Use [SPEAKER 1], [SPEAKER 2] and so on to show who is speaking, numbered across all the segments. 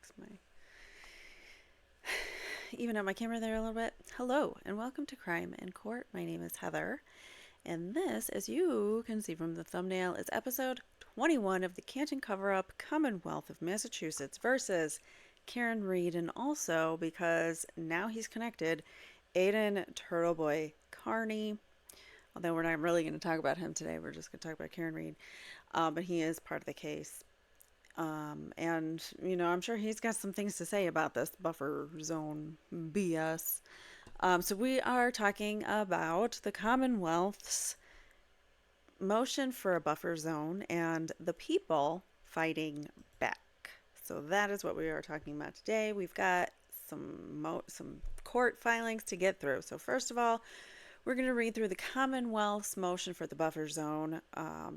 [SPEAKER 1] fix my... even out my camera there a little bit. Hello, and welcome to Crime in Court. My name is Heather, and this, as you can see from the thumbnail, is episode 21 of the Canton Cover-Up, Commonwealth of Massachusetts versus Karen Reed, and also, because now he's connected, Aiden Turtleboy Carney. Although we're not really going to talk about him today, we're just going to talk about Karen Reed. But he is part of the case. And, you know, I'm sure he's got some things to say about this buffer zone BS. So we are talking about the Commonwealth's motion for a buffer zone and the people fighting back. So that is what we are talking about today. We've got some court filings to get through. So first of all, we're going to read through the Commonwealth's motion for the buffer zone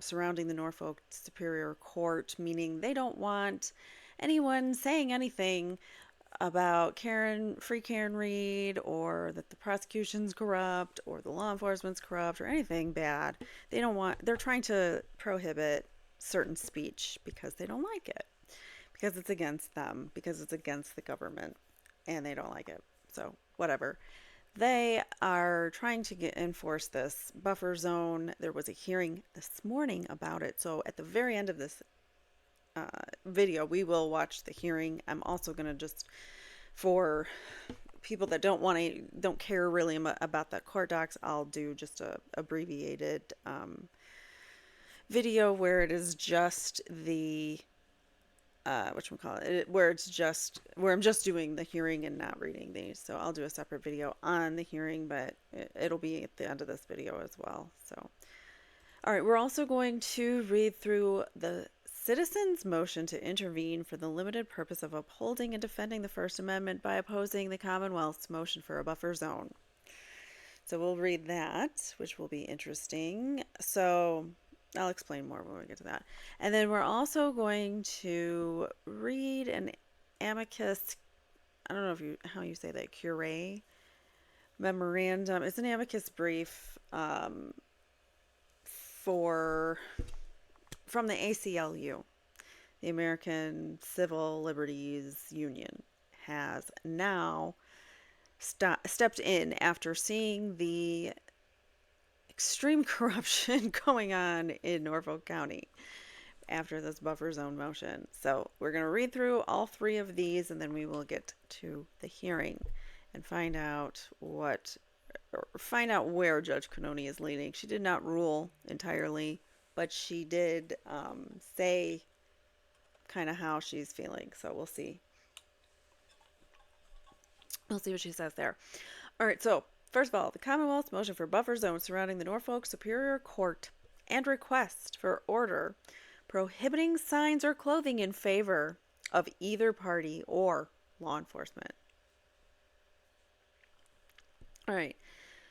[SPEAKER 1] surrounding the Norfolk Superior Court, meaning they don't want anyone saying anything about Free Karen Reed, or that the prosecution's corrupt, or the law enforcement's corrupt, or anything bad. They're trying to prohibit certain speech because they don't like it, because it's against them, because it's against the government, and they don't like it. So, whatever. They are trying to enforce this buffer zone. There was a hearing this morning about it. So at the very end of this video, we will watch the hearing. I'm also going to just, for people that don't care really about the court docs, I'll do just a abbreviated video where it is just the where I'm just doing the hearing and not reading these. So I'll do a separate video on the hearing, but it'll be at the end of this video as well. So, all right, we're also going to read through the citizens' motion to intervene for the limited purpose of upholding and defending the First Amendment by opposing the Commonwealth's motion for a buffer zone. So we'll read that, which will be interesting. So I'll explain more when we get to that. And then we're also going to read an Amicas, I don't know how you say that, Curiae Memorandum. It's an Amicas brief from the ACLU. The American Civil Liberties Union has now stepped in after seeing the extreme corruption going on in Norfolk County after this buffer zone motion. So we're going to read through all three of these, and then we will get to the hearing and find out where Judge Canoni is leaning. She did not rule entirely, but she did say kind of how she's feeling. So we'll see. We'll see what she says there. All right, so first of all, the Commonwealth's motion for buffer zone surrounding the Norfolk Superior Court and request for order prohibiting signs or clothing in favor of either party or law enforcement. All right.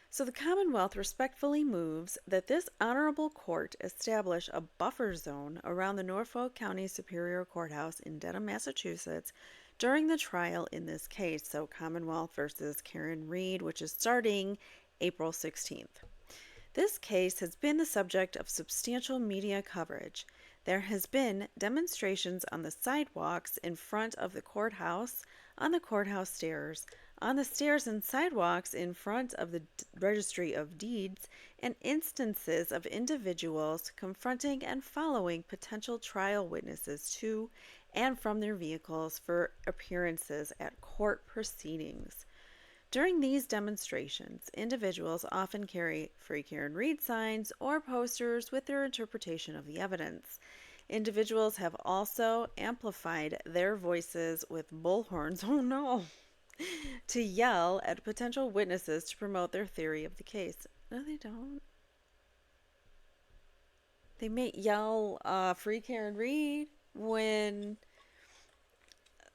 [SPEAKER 1] So the Commonwealth respectfully moves that this honorable court establish a buffer zone around the Norfolk County Superior Courthouse in Dedham, Massachusetts, during the trial in this case, so Commonwealth versus Karen Reed, which is starting April 16th. This case has been the subject of substantial media coverage. There has been demonstrations on the sidewalks in front of the courthouse, on the courthouse stairs, on the stairs and sidewalks in front of the Registry of Deeds, and instances of individuals confronting and following potential trial witnesses to and from their vehicles for appearances at court proceedings. During these demonstrations, individuals often carry Free Karen Reed signs or posters with their interpretation of the evidence. Individuals have also amplified their voices with bullhorns, oh no, to yell at potential witnesses to promote their theory of the case. No, they don't. They may yell Free Karen Reed when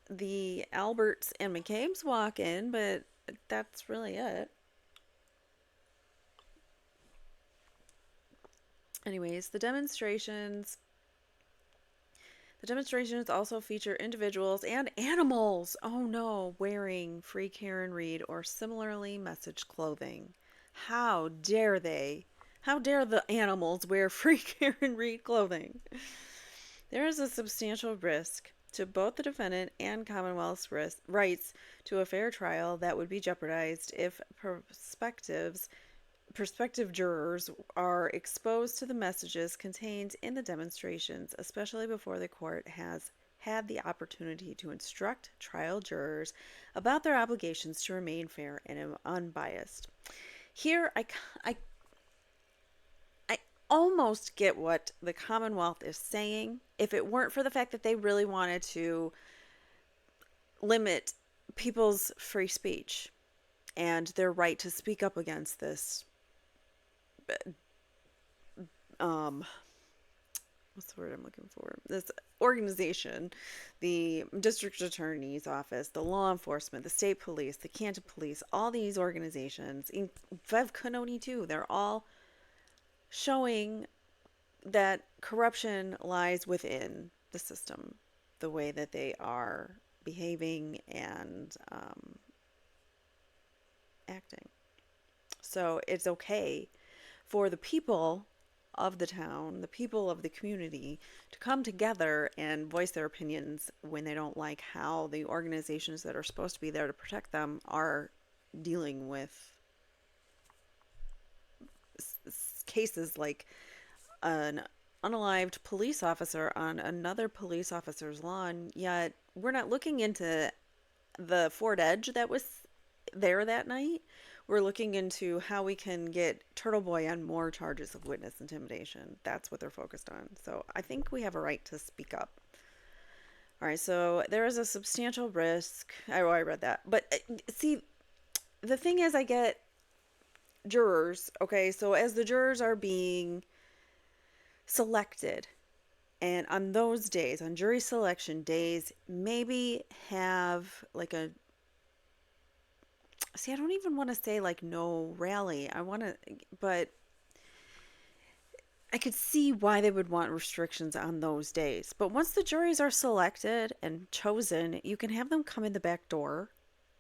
[SPEAKER 1] the Alberts and McCabe's walk in, but that's really it. Anyways, the demonstrations also feature individuals and animals, oh no, wearing Free Karen Reed or similarly messaged clothing. How dare they? How dare the animals wear Free Karen Reed clothing? There is a substantial risk to both the defendant and Commonwealth's rights to a fair trial that would be jeopardized if prospective jurors are exposed to the messages contained in the demonstrations, especially before the court has had the opportunity to instruct trial jurors about their obligations to remain fair and unbiased. Here, I almost get what the Commonwealth is saying if it weren't for the fact that they really wanted to limit people's free speech and their right to speak up against this what's the word I'm looking for? This organization, the district attorney's office, the law enforcement, the state police, the Canton police, all these organizations, in Vev Canoni too, they're all showing that corruption lies within the system, the way that they are behaving and acting. So it's okay for the people of the town, the people of the community, to come together and voice their opinions when they don't like how the organizations that are supposed to be there to protect them are dealing with cases like an unalived police officer on another police officer's lawn, yet we're not looking into the Ford Edge that was there that night. We're looking into how we can get Turtle Boy on more charges of witness intimidation. That's what they're focused on. So I think we have a right to speak up. All right, so there is a substantial risk. I read that. But see, the thing is, I get jurors. Okay, so as the jurors are being selected, and on those days, on jury selection days, maybe have like a, see, I don't even want to say like no rally. But I could see why they would want restrictions on those days. But once the juries are selected and chosen, you can have them come in the back door.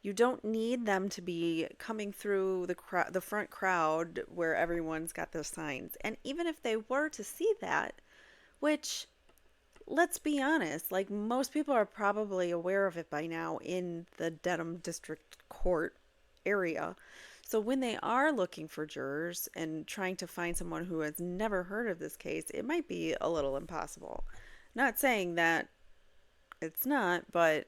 [SPEAKER 1] You don't need them to be coming through the front crowd where everyone's got their signs. And even if they were to see that, which, let's be honest, like most people are probably aware of it by now in the Dedham District Court area. So when they are looking for jurors and trying to find someone who has never heard of this case, it might be a little impossible. Not saying that it's not, but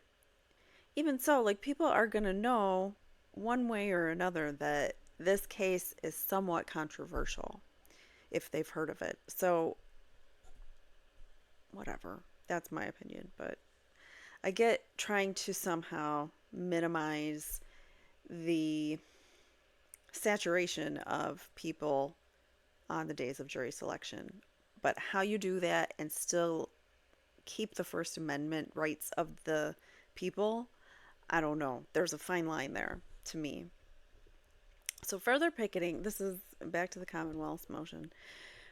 [SPEAKER 1] even so, like, people are going to know one way or another that this case is somewhat controversial if they've heard of it. So whatever, that's my opinion, but I get trying to somehow minimize the saturation of people on the days of jury selection. But how you do that and still keep the First Amendment rights of the people, I don't know. There's a fine line there to me. So further picketing, this is back to the Commonwealth's motion.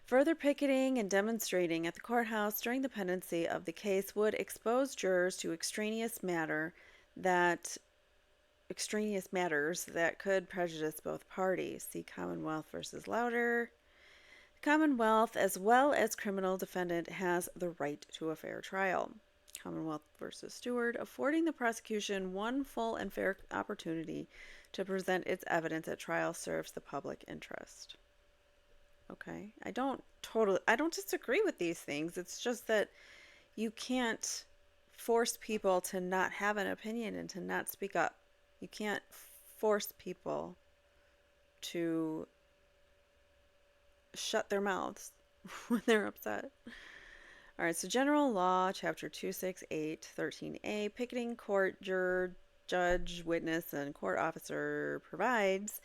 [SPEAKER 1] Further picketing and demonstrating at the courthouse during the pendency of the case would expose jurors to extraneous matters that could prejudice both parties. See Commonwealth versus Louder. The Commonwealth, as well as criminal defendant, has the right to a fair trial. Commonwealth versus Stewart, affording the prosecution one full and fair opportunity to present its evidence at trial serves the public interest. Okay, I don't disagree with these things. It's just that you can't force people to not have an opinion and to not speak up. You can't force people to shut their mouths when they're upset. All right, so General Law, Chapter 268, 13A, picketing court, juror, judge, witness, and court officer provides,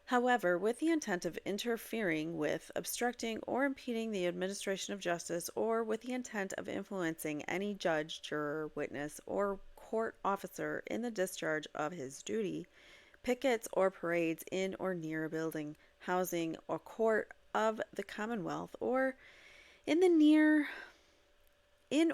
[SPEAKER 1] however, with the intent of interfering with, obstructing, or impeding the administration of justice, or with the intent of influencing any judge, juror, witness, or court officer in the discharge of his duty, pickets or parades in or near a building, housing, or court of the Commonwealth, or in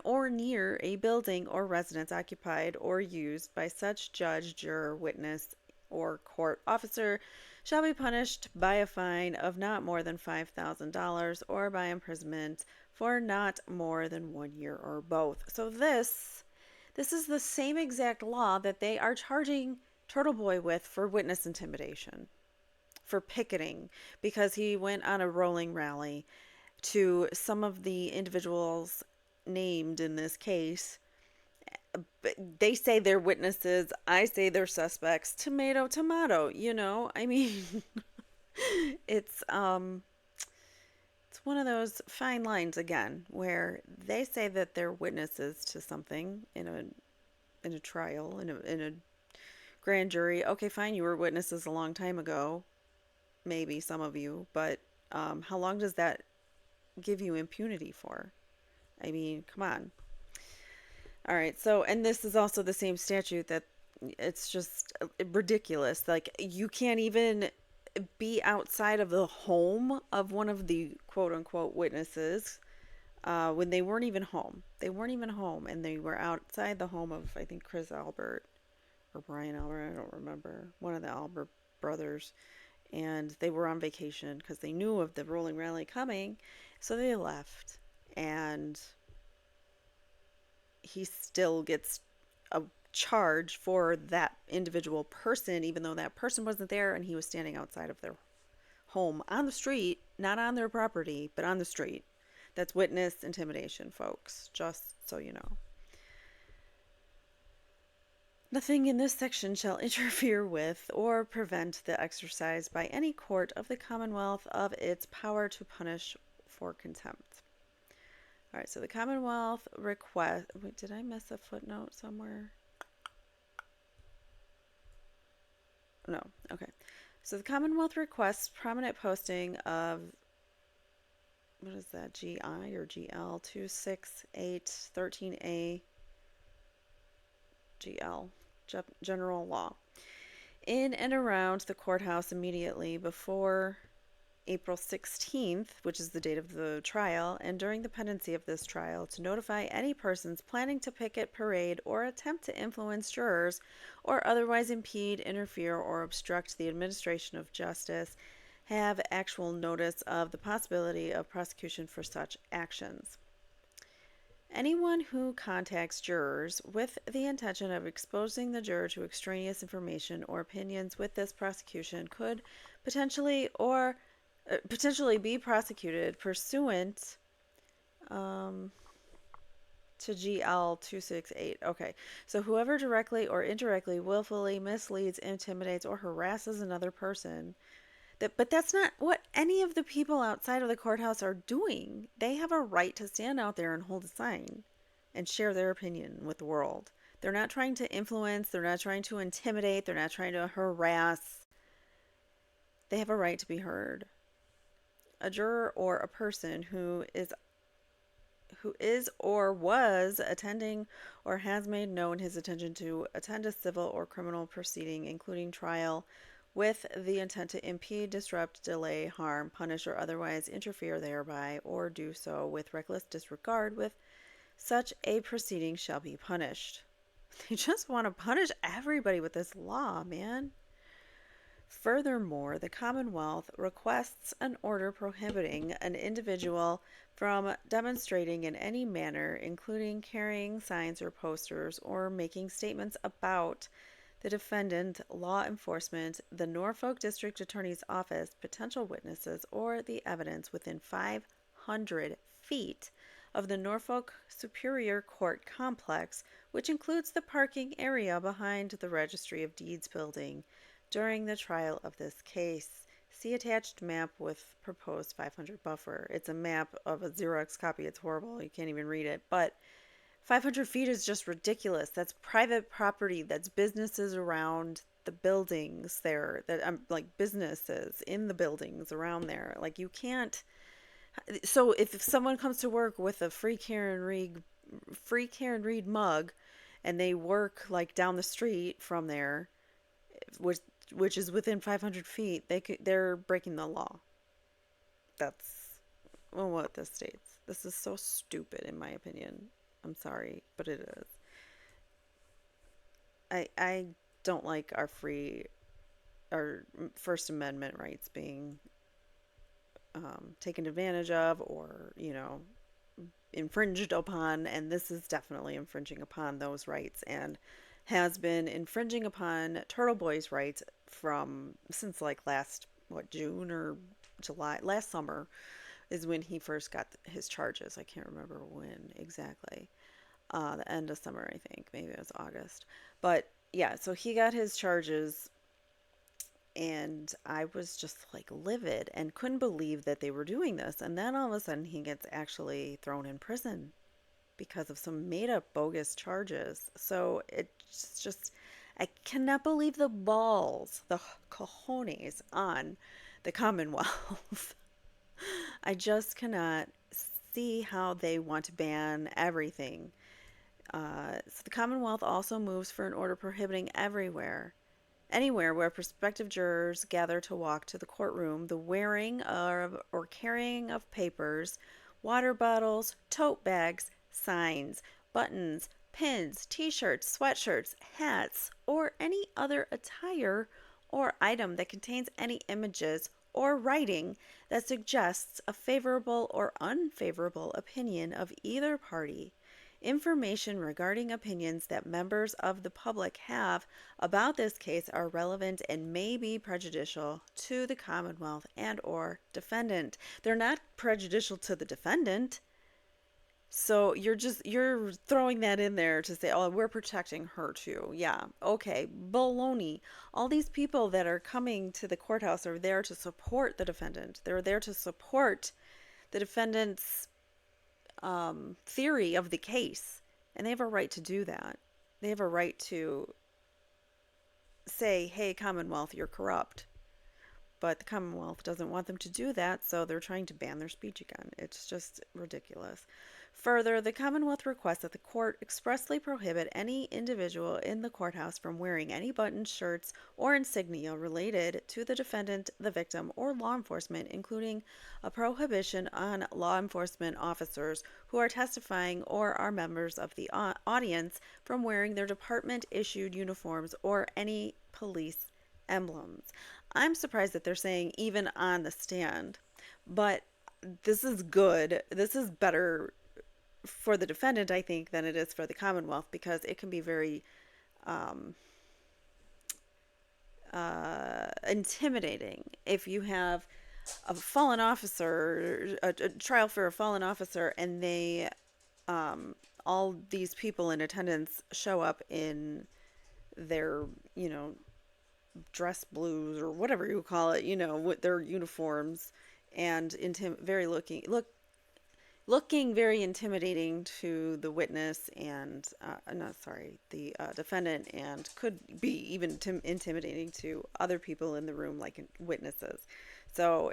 [SPEAKER 1] or near a building or residence occupied or used by such judge, juror, witness, or court officer shall be punished by a fine of not more than $5,000 or by imprisonment for not more than 1 year or both. So this This is the same exact law that they are charging Turtle Boy with for witness intimidation, for picketing, because he went on a rolling rally to some of the individuals named in this case. But they say they're witnesses. I say they're suspects. Tomato, tomato. I mean, it's it's one of those fine lines again where they say that they're witnesses to something in a trial in a grand jury. Okay, fine, you were witnesses a long time ago, maybe some of you, but how long does that give you impunity for? I mean, come on. All right, so, and this is also the same statute that it's just ridiculous. Like, you can't even be outside of the home of one of the quote unquote witnesses when they weren't even home. They weren't even home, and they were outside the home of, I think, Chris Albert or Brian Albert. I don't remember. One of the Albert brothers. And they were on vacation because they knew of the rolling rally coming. So they left. And he still gets a charge for that individual person, even though that person wasn't there and he was standing outside of their home on the street, not on their property, but on the street. That's witness intimidation, folks, just so you know. Nothing in this section shall interfere with or prevent the exercise by any court of the Commonwealth of its power to punish for contempt. All right, so the Commonwealth request. Wait, did I miss a footnote somewhere? No, okay. So the Commonwealth requests prominent posting of, what is that, GI or GL 26813A GL, General Law, in and around the courthouse immediately before April 16th, which is the date of the trial, and during the pendency of this trial, to notify any persons planning to picket, parade, or attempt to influence jurors or otherwise impede, interfere, or obstruct the administration of justice have actual notice of the possibility of prosecution for such actions. Anyone who contacts jurors with the intention of exposing the juror to extraneous information or opinions with this prosecution could potentially be prosecuted pursuant to GL 268. Okay, so whoever directly or indirectly willfully misleads, intimidates, or harasses another person. But that's not what any of the people outside of the courthouse are doing. They have a right to stand out there and hold a sign and share their opinion with the world. They're not trying to influence, they're not trying to intimidate, they're not trying to harass. They have a right to be heard. A juror or a person who is or was attending or has made known his intention to attend a civil or criminal proceeding, including trial, with the intent to impede, disrupt, delay, harm, punish, or otherwise interfere thereby, or do so with reckless disregard with such a proceeding shall be punished. They just want to punish everybody with this law, man. Furthermore, the Commonwealth requests an order prohibiting an individual from demonstrating in any manner, including carrying signs or posters or making statements about the defendant, law enforcement, the Norfolk District Attorney's Office, potential witnesses, or the evidence within 500 feet of the Norfolk Superior Court complex, which includes the parking area behind the Registry of Deeds building, during the trial of this case. See attached map with proposed 500 buffer. It's a map of a Xerox copy. It's horrible. You can't even read it. But 500 feet is just ridiculous. That's private property. That's businesses around the buildings there. That like businesses in the buildings around there. Like you can't. So if someone comes to work with a free Karen Reed mug, and they work like down the street from there, which is within 500 feet, they're breaking the law. That's what this states. This is so stupid, in my opinion. I'm sorry, but it is. I don't like our First Amendment rights being taken advantage of, or infringed upon, and this is definitely infringing upon those rights and has been infringing upon Turtle Boy's rights since like last, June or July, last summer is when he first got his charges. I can't remember when exactly. The end of summer, I think. Maybe it was August. But yeah, so he got his charges, and I was just like livid and couldn't believe that they were doing this. And then all of a sudden, he gets actually thrown in prison because of some made up bogus charges. So it's just, I cannot believe the balls, the cojones on the Commonwealth. I just cannot see how they want to ban everything. So the Commonwealth also moves for an order prohibiting anywhere where prospective jurors gather to walk to the courtroom, the wearing of or carrying of papers, water bottles, tote bags, signs, buttons, pins, t-shirts, sweatshirts, hats, or any other attire or item that contains any images or writing that suggests a favorable or unfavorable opinion of either party. Information regarding opinions that members of the public have about this case are relevant and may be prejudicial to the Commonwealth and or defendant. They're not prejudicial to the defendant. So you're throwing that in there to say, "Oh, we're protecting her too." Yeah. Okay. Baloney. All these people that are coming to the courthouse are there to support the defendant. They're there to support the defendant's theory of the case, and they have a right to do that. They have a right to say, "Hey, Commonwealth, you're corrupt." But the Commonwealth doesn't want them to do that, so they're trying to ban their speech again. It's just ridiculous. Further, the Commonwealth requests that the court expressly prohibit any individual in the courthouse from wearing any buttons, shirts, or insignia related to the defendant, the victim, or law enforcement, including a prohibition on law enforcement officers who are testifying or are members of the audience from wearing their department-issued uniforms or any police emblems. I'm surprised that they're saying even on the stand, but this is good. This is better for the defendant, I think, than it is for the Commonwealth, because it can be very intimidating if you have a fallen officer, a trial for a fallen officer, and all these people in attendance show up in their, dress blues or whatever you call it, with their uniforms, and looking very intimidating to the witness and the defendant, and could be even intimidating to other people in the room, like witnesses. So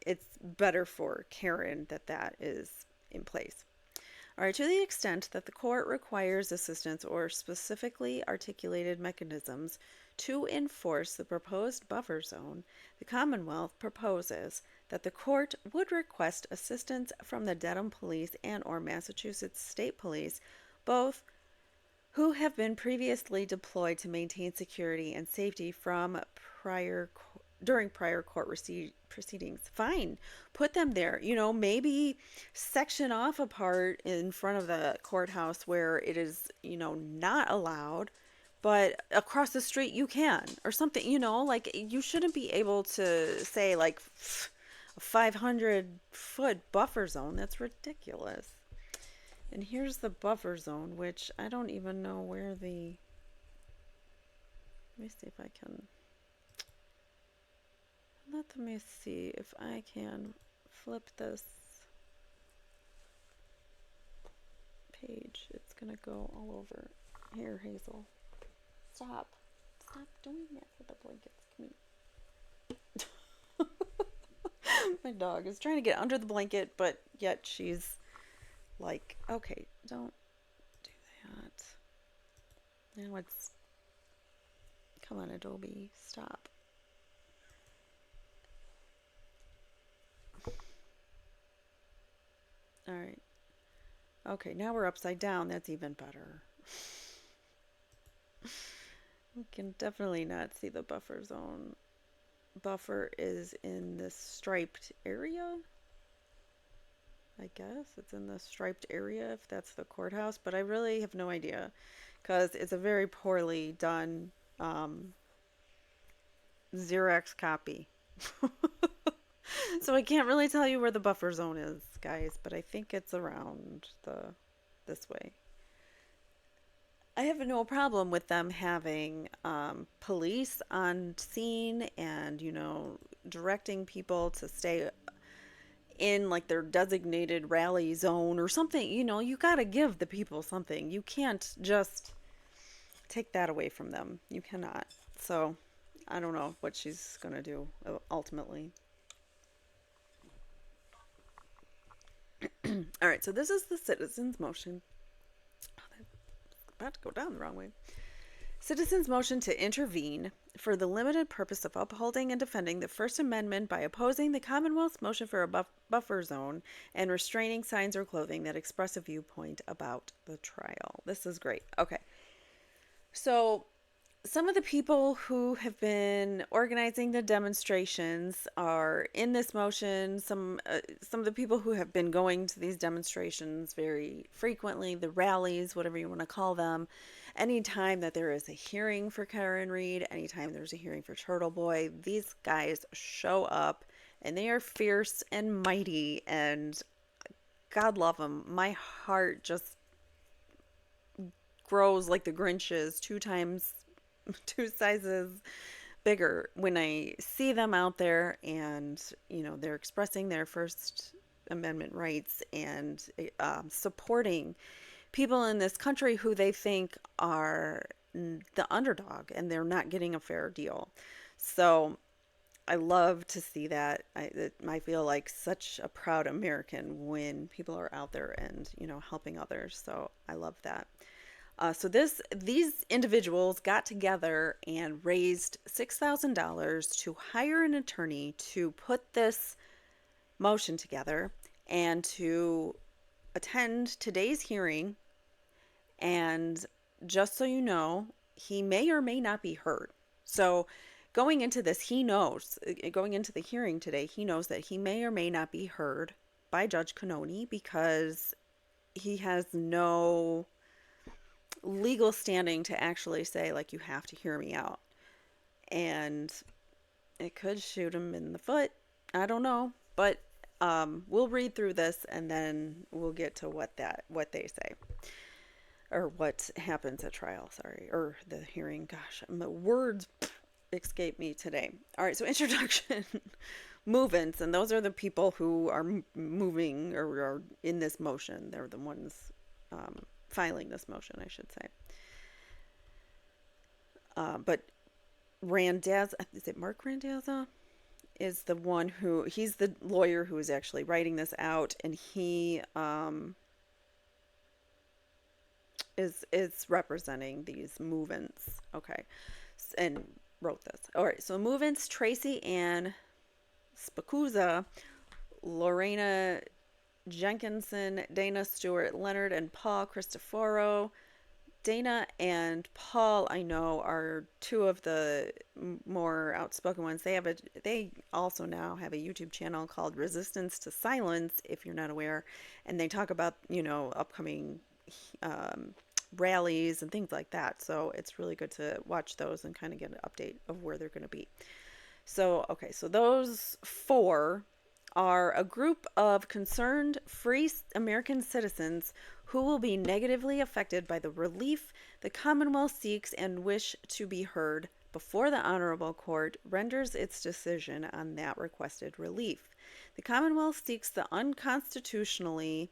[SPEAKER 1] it's better for Karen that is in place. All right, to the extent that the court requires assistance or specifically articulated mechanisms to enforce the proposed buffer zone, the Commonwealth proposes that the court would request assistance from the Dedham Police and or Massachusetts State Police, both who have been previously deployed to maintain security and safety during prior court proceedings. Fine, put them there. Maybe section off a part in front of the courthouse where it is, not allowed, but across the street you can, or something. Like, you shouldn't be able to say like a 500-foot buffer zone. That's ridiculous. And here's the buffer zone, which I don't even know where let me see if I can. Let me see if I can flip this page. It's gonna go all over. Here, Hazel. Stop doing that with the blankets. Come here. My dog is trying to get under the blanket, but yet she's like, okay, don't do that. Now it's, come on, Adobe, stop. All right. Okay, now we're upside down. That's even better. We can definitely not see the buffer zone. Buffer is in this striped area. I guess it's in the striped area if that's the courthouse, but I really have no idea because it's a very poorly done um, Xerox copy. So I can't really tell you where the buffer zone is, guys, but I think it's around the this way. I have no problem with them having police on scene and, directing people to stay in like their designated rally zone or something. You got to give the people something. You can't just take that away from them. You cannot. So I don't know what she's going to do ultimately. All right, so this is the citizens' motion. Oh, that's about to go down the wrong way. Citizens' motion to intervene for the limited purpose of upholding and defending the First Amendment by opposing the Commonwealth's motion for a buffer zone and restraining signs or clothing that express a viewpoint about the trial. This is great. Okay. So some of the people who have been organizing the demonstrations are in this motion. Some of the people who have been going to these demonstrations very frequently, the rallies, whatever you want to call them. Anytime that there is a hearing for Karen Reed, anytime there's a hearing for Turtle Boy, these guys show up and they are fierce and mighty, and God love them. My heart just grows like the Grinch's two sizes bigger when I see them out there and, they're expressing their First Amendment rights and supporting people in this country who they think are the underdog and they're not getting a fair deal. So I love to see that. I feel like such a proud American when people are out there and, helping others. So I love that. So these individuals got together and raised $6,000 to hire an attorney to put this motion together and to attend today's hearing. And just so you know, he may or may not be heard. So going into the hearing today, he knows that he may or may not be heard by Judge Cannoni because he has no legal standing to actually say, like, you have to hear me out. And it could shoot him in the foot. I don't know. But we'll read through this and then we'll get to what they say. Or what happens at trial, sorry. Or the hearing. Gosh, the words escape me today. All right, so introduction. Movements, and those are the people who are moving or are in this motion. They're the ones filing this motion, I should say. But Randazza, is it Mark Randazza? Is the one he's the lawyer who is actually writing this out, and he is representing these movements. Okay, and wrote this. All right, so movements: Tracy Ann Spacuzza, Lorena Jenkinson, Dana Stewart Leonard, and Paul Cristoforo. Dana and Paul, I know, are two of the more outspoken ones. They also now have a YouTube channel called Resistance to Silence, if you're not aware, and they talk about, upcoming rallies and things like that. So it's really good to watch those and kind of get an update of where they're going to be. So, okay, so those four are a group of concerned free American citizens who will be negatively affected by the relief the Commonwealth seeks and wish to be heard before the Honorable Court renders its decision on that requested relief. The Commonwealth seeks to unconstitutionally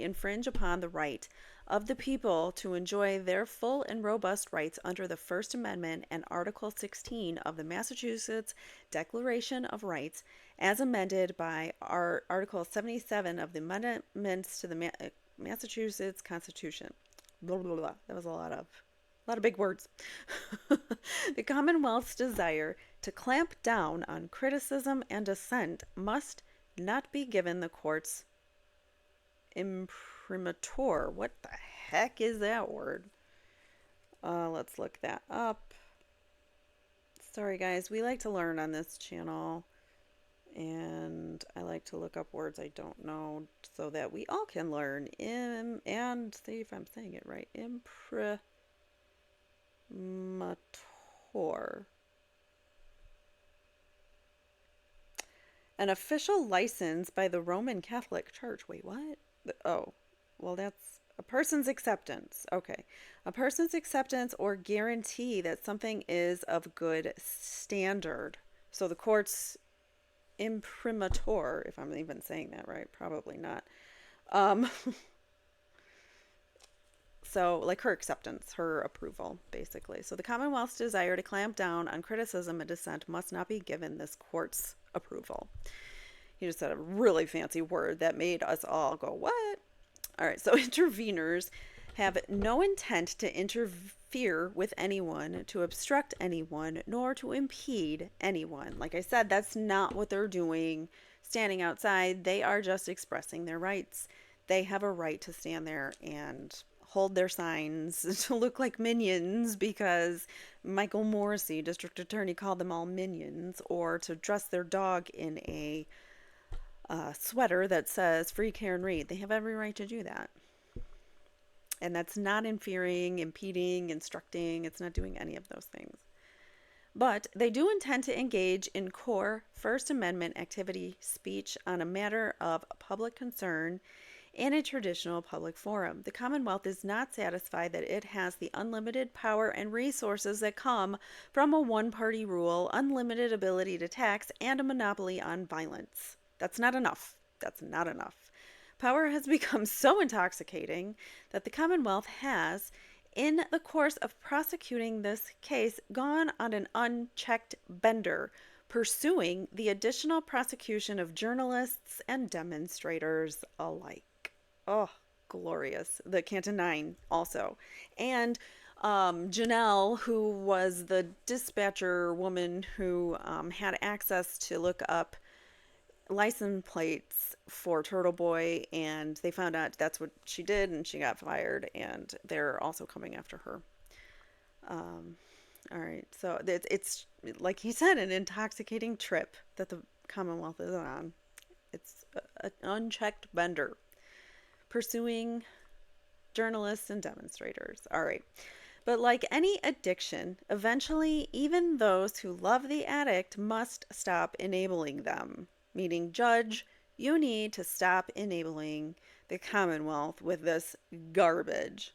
[SPEAKER 1] infringe upon the right of the people to enjoy their full and robust rights under the First Amendment and Article 16 of the Massachusetts Declaration of Rights, as amended by Article 77 of the Amendments to the Massachusetts Constitution. Blah, blah, blah. That was a lot of big words. The Commonwealth's desire to clamp down on criticism and dissent must not be given the court's imprimatur. What the heck is that word? Let's look that up. Sorry, guys. We like to learn on this channel. And I like to look up words I don't know so that we all can learn. And see if I'm saying it right. Imprimatur. An official license by the Roman Catholic Church. Wait, what? Oh, well, that's a person's acceptance. Okay. A person's acceptance or guarantee that something is of good standard. So the court's imprimatur, if I'm even saying that right, probably not. Um, so, like her acceptance, her approval, basically. So, the Commonwealth's desire to clamp down on criticism and dissent must not be given this court's approval. He just said a really fancy word that made us all go, what? All right, so interveners have no intent to interfere with anyone, to obstruct anyone, nor to impede anyone. Like I said, that's not what they're doing standing outside. They are just expressing their rights. They have a right to stand there and hold their signs to look like minions because Michael Morrissey, district attorney, called them all minions, or to dress their dog in a sweater that says free care and read. They have every right to do that. And that's not interfering, impeding, instructing. It's not doing any of those things. But they do intend to engage in core First Amendment activity speech on a matter of public concern in a traditional public forum. The Commonwealth is not satisfied that it has the unlimited power and resources that come from a one-party rule, unlimited ability to tax, and a monopoly on violence. That's not enough. That's not enough. Power has become so intoxicating that the Commonwealth has, in the course of prosecuting this case, gone on an unchecked bender, pursuing the additional prosecution of journalists and demonstrators alike. Oh, glorious. The Canton 9 also. And Janelle, who was the dispatcher woman who had access to look up license plates for Turtle Boy, and they found out that's what she did, and she got fired, and they're also coming after her. All right, so it's like he said, an intoxicating trip that the Commonwealth is on. It's an unchecked bender, pursuing journalists and demonstrators. All right. But like any addiction, eventually even those who love the addict must stop enabling them. Meaning, judge, you need to stop enabling the Commonwealth with this garbage.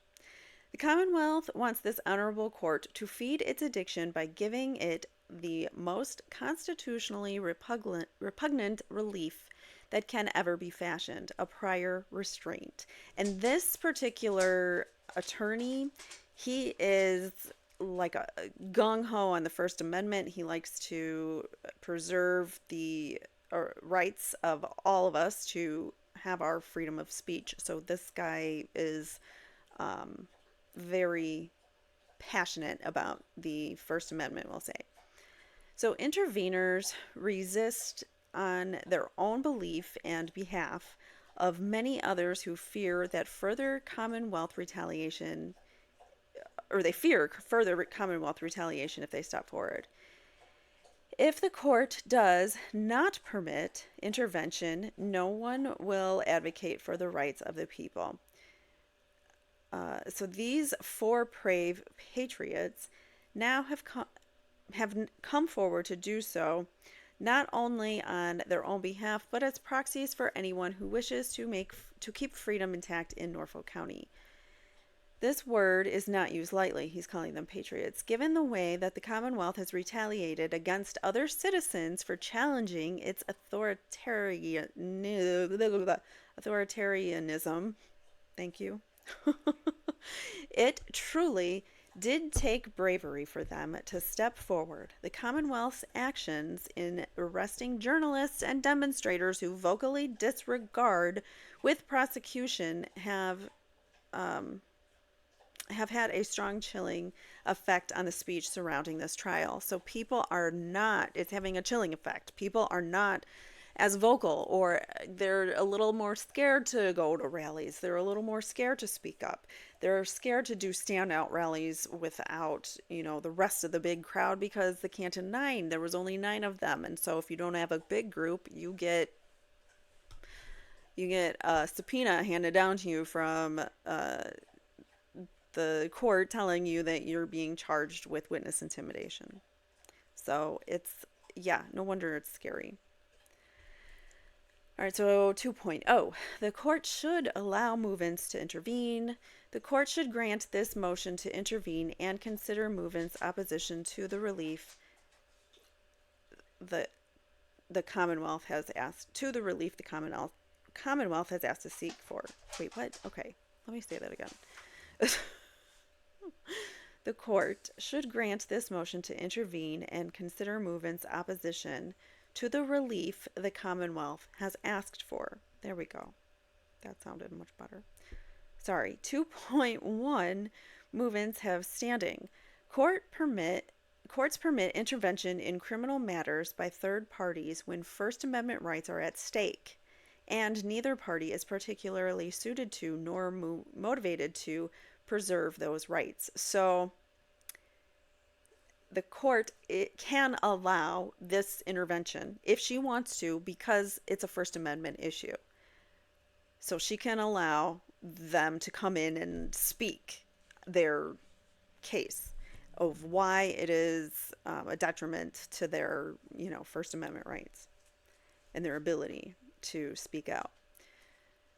[SPEAKER 1] The Commonwealth wants this honorable court to feed its addiction by giving it the most constitutionally repugnant relief that can ever be fashioned, a prior restraint. And this particular attorney, he is like a gung-ho on the First Amendment. He likes to preserve the rights of all of us to have our freedom of speech. So this guy is very passionate about the First Amendment, we'll say. So interveners resist on their own belief and behalf of many others who fear that further Commonwealth retaliation, or they fear further Commonwealth retaliation if they step forward. If the court does not permit intervention, no one will advocate for the rights of the people. So these four brave patriots now have come forward to do so, not only on their own behalf, but as proxies for anyone who wishes to keep freedom intact in Norfolk County. This word is not used lightly. He's calling them patriots. Given the way that the Commonwealth has retaliated against other citizens for challenging its authoritarianism, thank you, it truly did take bravery for them to step forward. The Commonwealth's actions in arresting journalists and demonstrators who vocally disregard with prosecution have had a strong chilling effect on the speech surrounding this trial. So people are not, it's having a chilling effect. People are not as vocal, or they're a little more scared to go to rallies. They're a little more scared to speak up. They're scared to do standout rallies without, the rest of the big crowd, because the Canton Nine, there was only 9 of them. And so if you don't have a big group, you get a subpoena handed down to you from the court telling you that you're being charged with witness intimidation. So yeah, no wonder it's scary. All right, so 2.0. The court should allow move-ins to intervene. The court should grant this motion to intervene and consider move-ins' opposition to the relief the Commonwealth has asked the Commonwealth has asked to seek for. Wait, what? Okay, let me say that again. The court should grant this motion to intervene and consider move-ins' opposition to the relief the Commonwealth has asked for. There we go. That sounded much better. Sorry. 2.1, move-ins have standing. Courts permit intervention in criminal matters by third parties when First Amendment rights are at stake, and neither party is particularly suited to nor motivated to preserve those rights. So the court, it can allow this intervention if she wants to, because it's a First Amendment issue. So she can allow them to come in and speak their case of why it is a detriment to their, First Amendment rights and their ability to speak out.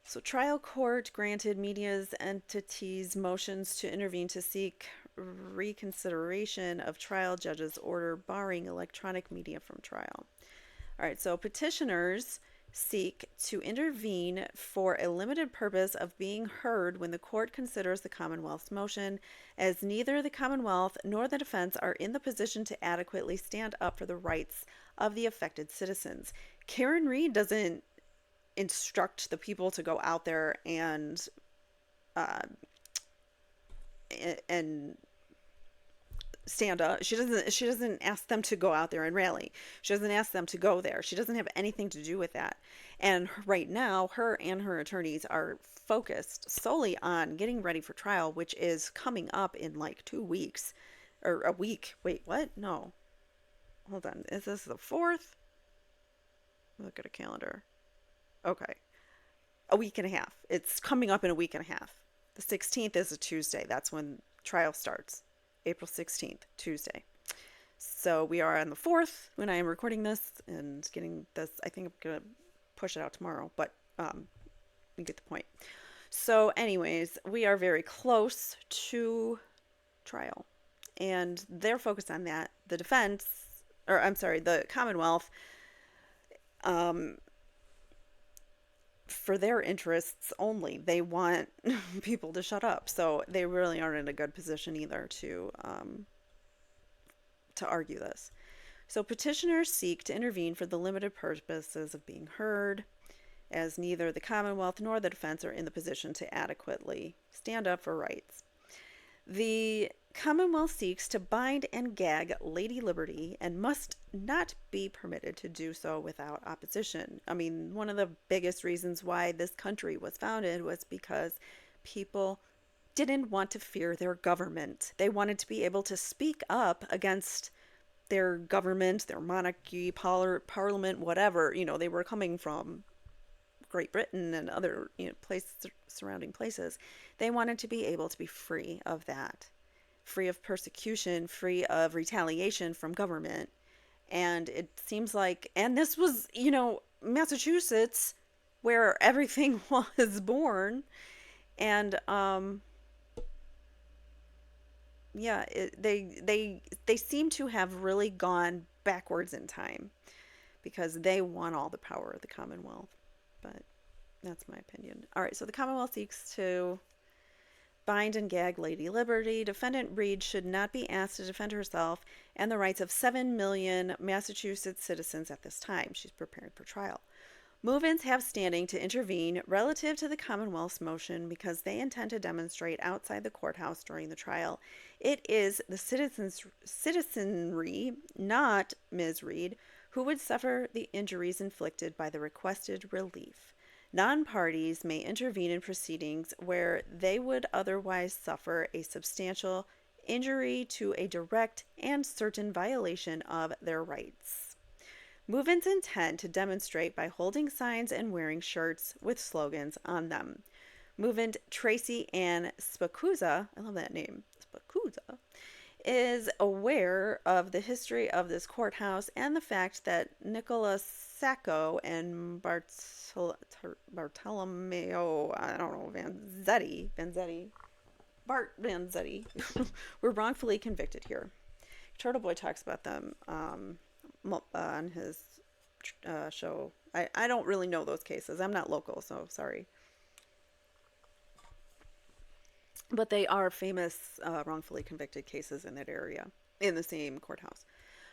[SPEAKER 1] So trial court granted media's entities motions to intervene to seek reconsideration of trial judge's order barring electronic media from trial. All right, so petitioners seek to intervene for a limited purpose of being heard when the court considers the Commonwealth's motion, as neither the Commonwealth nor the defense are in the position to adequately stand up for the rights of the affected citizens. Karen Reed doesn't instruct the people to go out there and stand up. She doesn't ask them to go out there and rally. She doesn't ask them to go there. She doesn't have anything to do with that. And right now, her and her attorneys are focused solely on getting ready for trial, which is coming up in like 2 weeks or a week. Wait, what? No. Hold on. Is this the 4th? Look at a calendar. Okay. A week and a half. It's coming up in a week and a half. The 16th is a Tuesday. That's when trial starts. April 16th, Tuesday. So we are on the 4th when I am recording this and getting this. I think I'm going to push it out tomorrow, but you get the point. So anyways, we are very close to trial, and they're focused on that. The defense, the Commonwealth, for their interests only. They want people to shut up. So they really aren't in a good position either to argue this. So petitioners seek to intervene for the limited purposes of being heard, as neither the Commonwealth nor the defense are in the position to adequately stand up for rights. The Commonwealth seeks to bind and gag Lady Liberty and must not be permitted to do so without opposition. I mean, one of the biggest reasons why this country was founded was because people didn't want to fear their government. They wanted to be able to speak up against their government, their monarchy, parliament, whatever. They were coming from Great Britain and other places, surrounding places. They wanted to be able to be free of that, free of persecution, free of retaliation from government. And it seems like, and this was, Massachusetts, where everything was born. And they seem to have really gone backwards in time because they want all the power of the Commonwealth. But that's my opinion. All right, so the Commonwealth seeks to bind and gag Lady Liberty. Defendant Reed should not be asked to defend herself and the rights of 7 million Massachusetts citizens at this time. She's preparing for trial. Move-ins have standing to intervene relative to the Commonwealth's motion because they intend to demonstrate outside the courthouse during the trial. It is the citizenry, not Ms. Reed, who would suffer the injuries inflicted by the requested relief. Non-parties may intervene in proceedings where they would otherwise suffer a substantial injury to a direct and certain violation of their rights. Movements intend to demonstrate by holding signs and wearing shirts with slogans on them. Movement Tracy Ann Spacuzza, I love that name, Spacuzza, is aware of the history of this courthouse and the fact that Nicholas Sacco and Bartolomeo, I don't know, Bart Vanzetti, were wrongfully convicted here. Turtle Boy talks about them on his show. I don't really know those cases. I'm not local, so sorry. But they are famous wrongfully convicted cases in that area, in the same courthouse.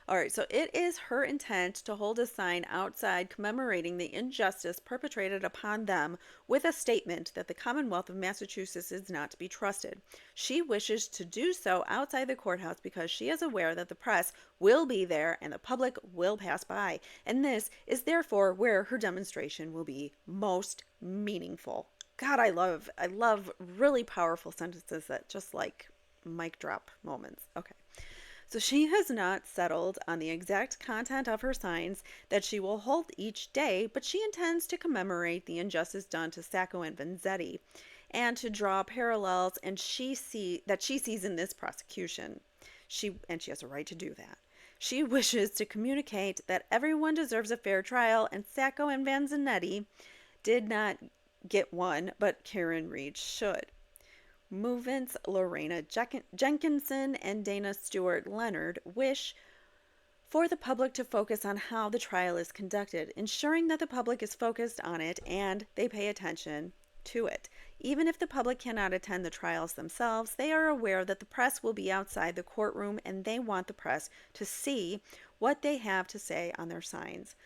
[SPEAKER 1] All right, so it is her intent to hold a sign outside commemorating the injustice perpetrated upon them with a statement that the Commonwealth of Massachusetts is not to be trusted. She wishes to do so outside the courthouse because she is aware that the press will be there and the public will pass by, and this is therefore where her demonstration will be most meaningful. God, I love really powerful sentences that just like mic drop moments. Okay. So she has not settled on the exact content of her signs that she will hold each day, but she intends to commemorate the injustice done to Sacco and Vanzetti and to draw parallels that she sees in this prosecution. She has a right to do that. She wishes to communicate that everyone deserves a fair trial, and Sacco and Vanzetti did not get one, but Karen Reed should. Movements Lorena Jenkinson and Dana Stewart Leonard wish for the public to focus on how the trial is conducted, ensuring that the public is focused on it and they pay attention to it. Even if the public cannot attend the trials themselves, they are aware that the press will be outside the courtroom and they want the press to see what they have to say on their signs.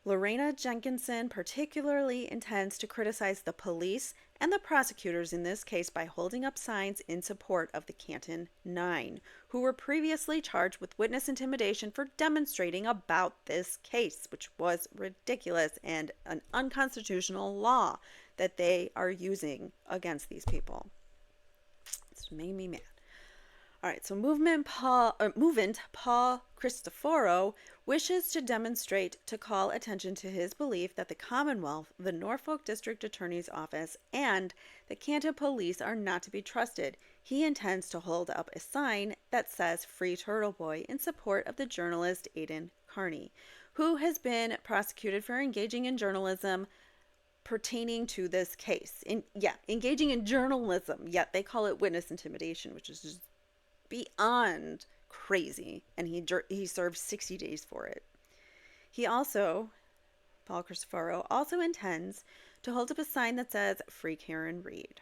[SPEAKER 1] Lorena Jenkinson particularly intends to criticize the police and the prosecutors in this case by holding up signs in support of the Canton Nine, who were previously charged with witness intimidation for demonstrating about this case, which was ridiculous and an unconstitutional law that they are using against these people. It's made me mad. All right, so Movement Paul Cristoforo wishes to demonstrate to call attention to his belief that the Commonwealth, the Norfolk District Attorney's Office, and the Canton Police are not to be trusted. He intends to hold up a sign that says Free Turtle Boy in support of the journalist Aidan Carney, who has been prosecuted for engaging in journalism pertaining to this case. Engaging in journalism, yet they call it witness intimidation, which is just beyond crazy, and he served 60 days for it. Paul Cristoforo also intends to hold up a sign that says Free Karen Reed.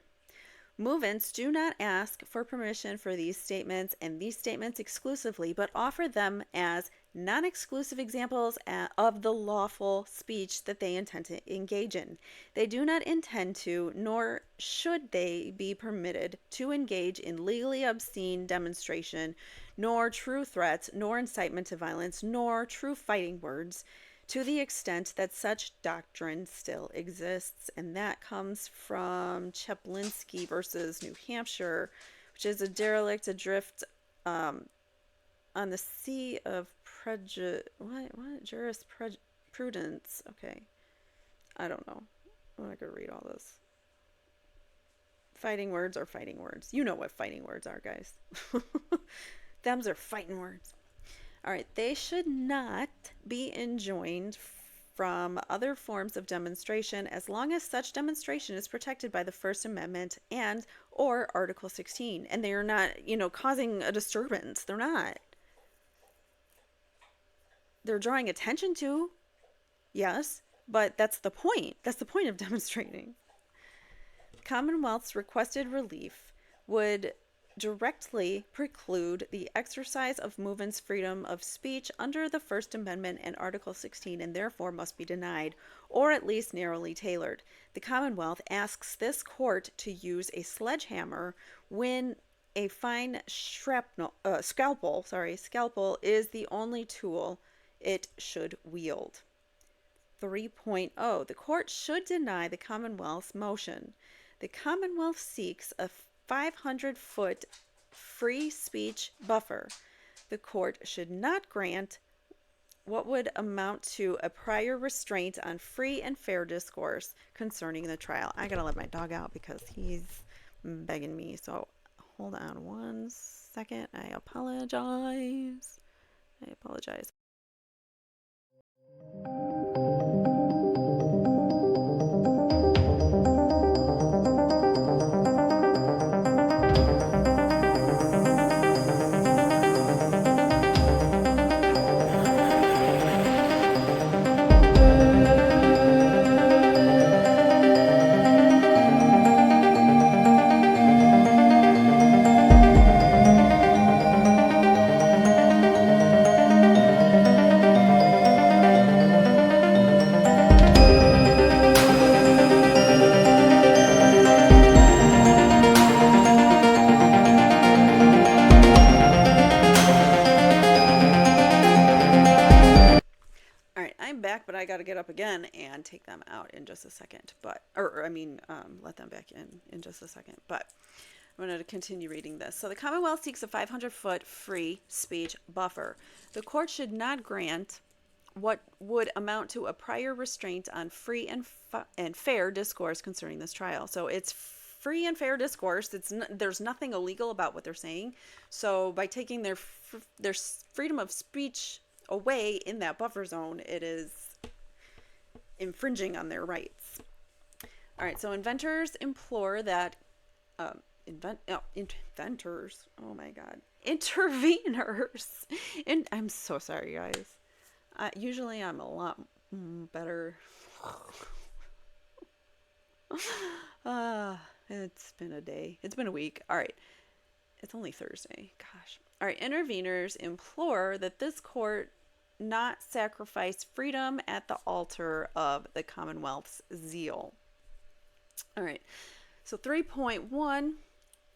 [SPEAKER 1] Movements do not ask for permission for these statements and these statements exclusively, but offer them as non-exclusive examples of the lawful speech that they intend to engage in. They do not intend to, nor should they be permitted to engage in legally obscene demonstration, nor true threats, nor incitement to violence, nor true fighting words, to the extent that such doctrine still exists. And that comes from Chaplinsky versus New Hampshire, which is a derelict adrift on the sea of jurisprudence. Okay. I don't know. I'm not going to read all this. Fighting words are fighting words. You know what fighting words are, guys. Them's are fighting words. All right, they should not be enjoined from other forms of demonstration as long as such demonstration is protected by the First Amendment and or Article 16. And they are not, causing a disturbance. They're not. They're drawing attention to, yes, but that's the point. That's the point of demonstrating. Commonwealth's requested relief would directly preclude the exercise of movement's freedom of speech under the First Amendment and Article 16 and therefore must be denied, or at least narrowly tailored. The Commonwealth asks this court to use a sledgehammer when a fine scalpel is the only tool it should wield. 3.0. The court should deny the Commonwealth's motion. The Commonwealth seeks a 500-foot free speech buffer. The court should not grant what would amount to a prior restraint on free and fair discourse concerning the trial. I gotta let my dog out because he's begging me. So hold on 1 second. I apologize. But I got to get up again and take them out in just a second. Let them back in just a second. But I'm going to continue reading this. So the Commonwealth seeks a 500-foot free speech buffer. The court should not grant what would amount to a prior restraint on free and fair discourse concerning this trial. So it's free and fair discourse. There's nothing illegal about what they're saying. So by taking their freedom of speech away in that buffer zone, it is infringing on their rights. All right, so inventors implore that interveners. And I'm so sorry, guys. Usually I'm a lot better. It's been a day. It's been a week. All right. It's only Thursday. Gosh. All right. Interveners implore that this court not sacrifice freedom at the altar of the Commonwealth's zeal. All right. So 3.1,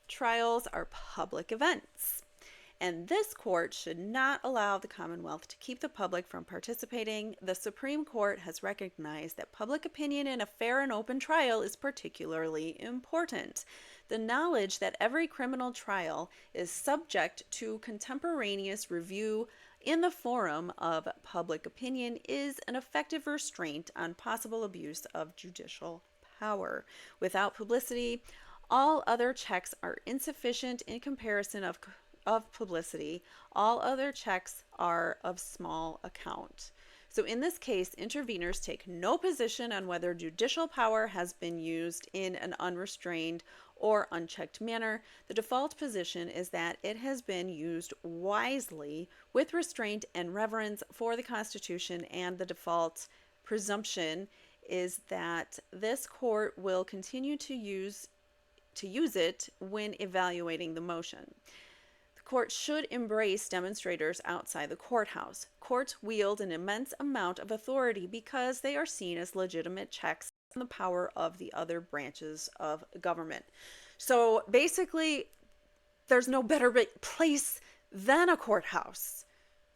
[SPEAKER 1] trials are public events. And this court should not allow the Commonwealth to keep the public from participating. The Supreme Court has recognized that public opinion in a fair and open trial is particularly important. The knowledge that every criminal trial is subject to contemporaneous review in the forum of public opinion is an effective restraint on possible abuse of judicial power. Without publicity, all other checks are insufficient in comparison of publicity. All other checks are of small account. So in this case, interveners take no position on whether judicial power has been used in an unrestrained or unchecked manner. The default position is that it has been used wisely with restraint and reverence for the Constitution, and the default presumption is that this court will continue to use it when evaluating the motion. The court should embrace demonstrators outside the courthouse. Courts wield an immense amount of authority because they are seen as legitimate checks on the power of the other branches of government. So basically, there's no better place than a courthouse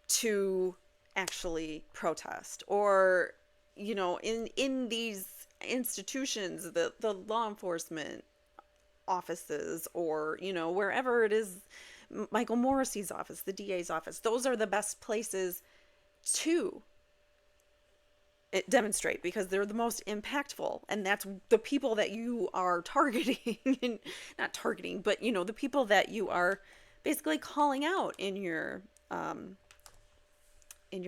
[SPEAKER 1] to actually protest, or, you know, in these institutions, the law enforcement offices, or, you know, wherever it is, Michael Morrissey's office, the DA's office, those are the best places to demonstrate, because they're the most impactful, and that's the people that you are targeting. Not targeting, but, you know, the people that you are basically calling out in your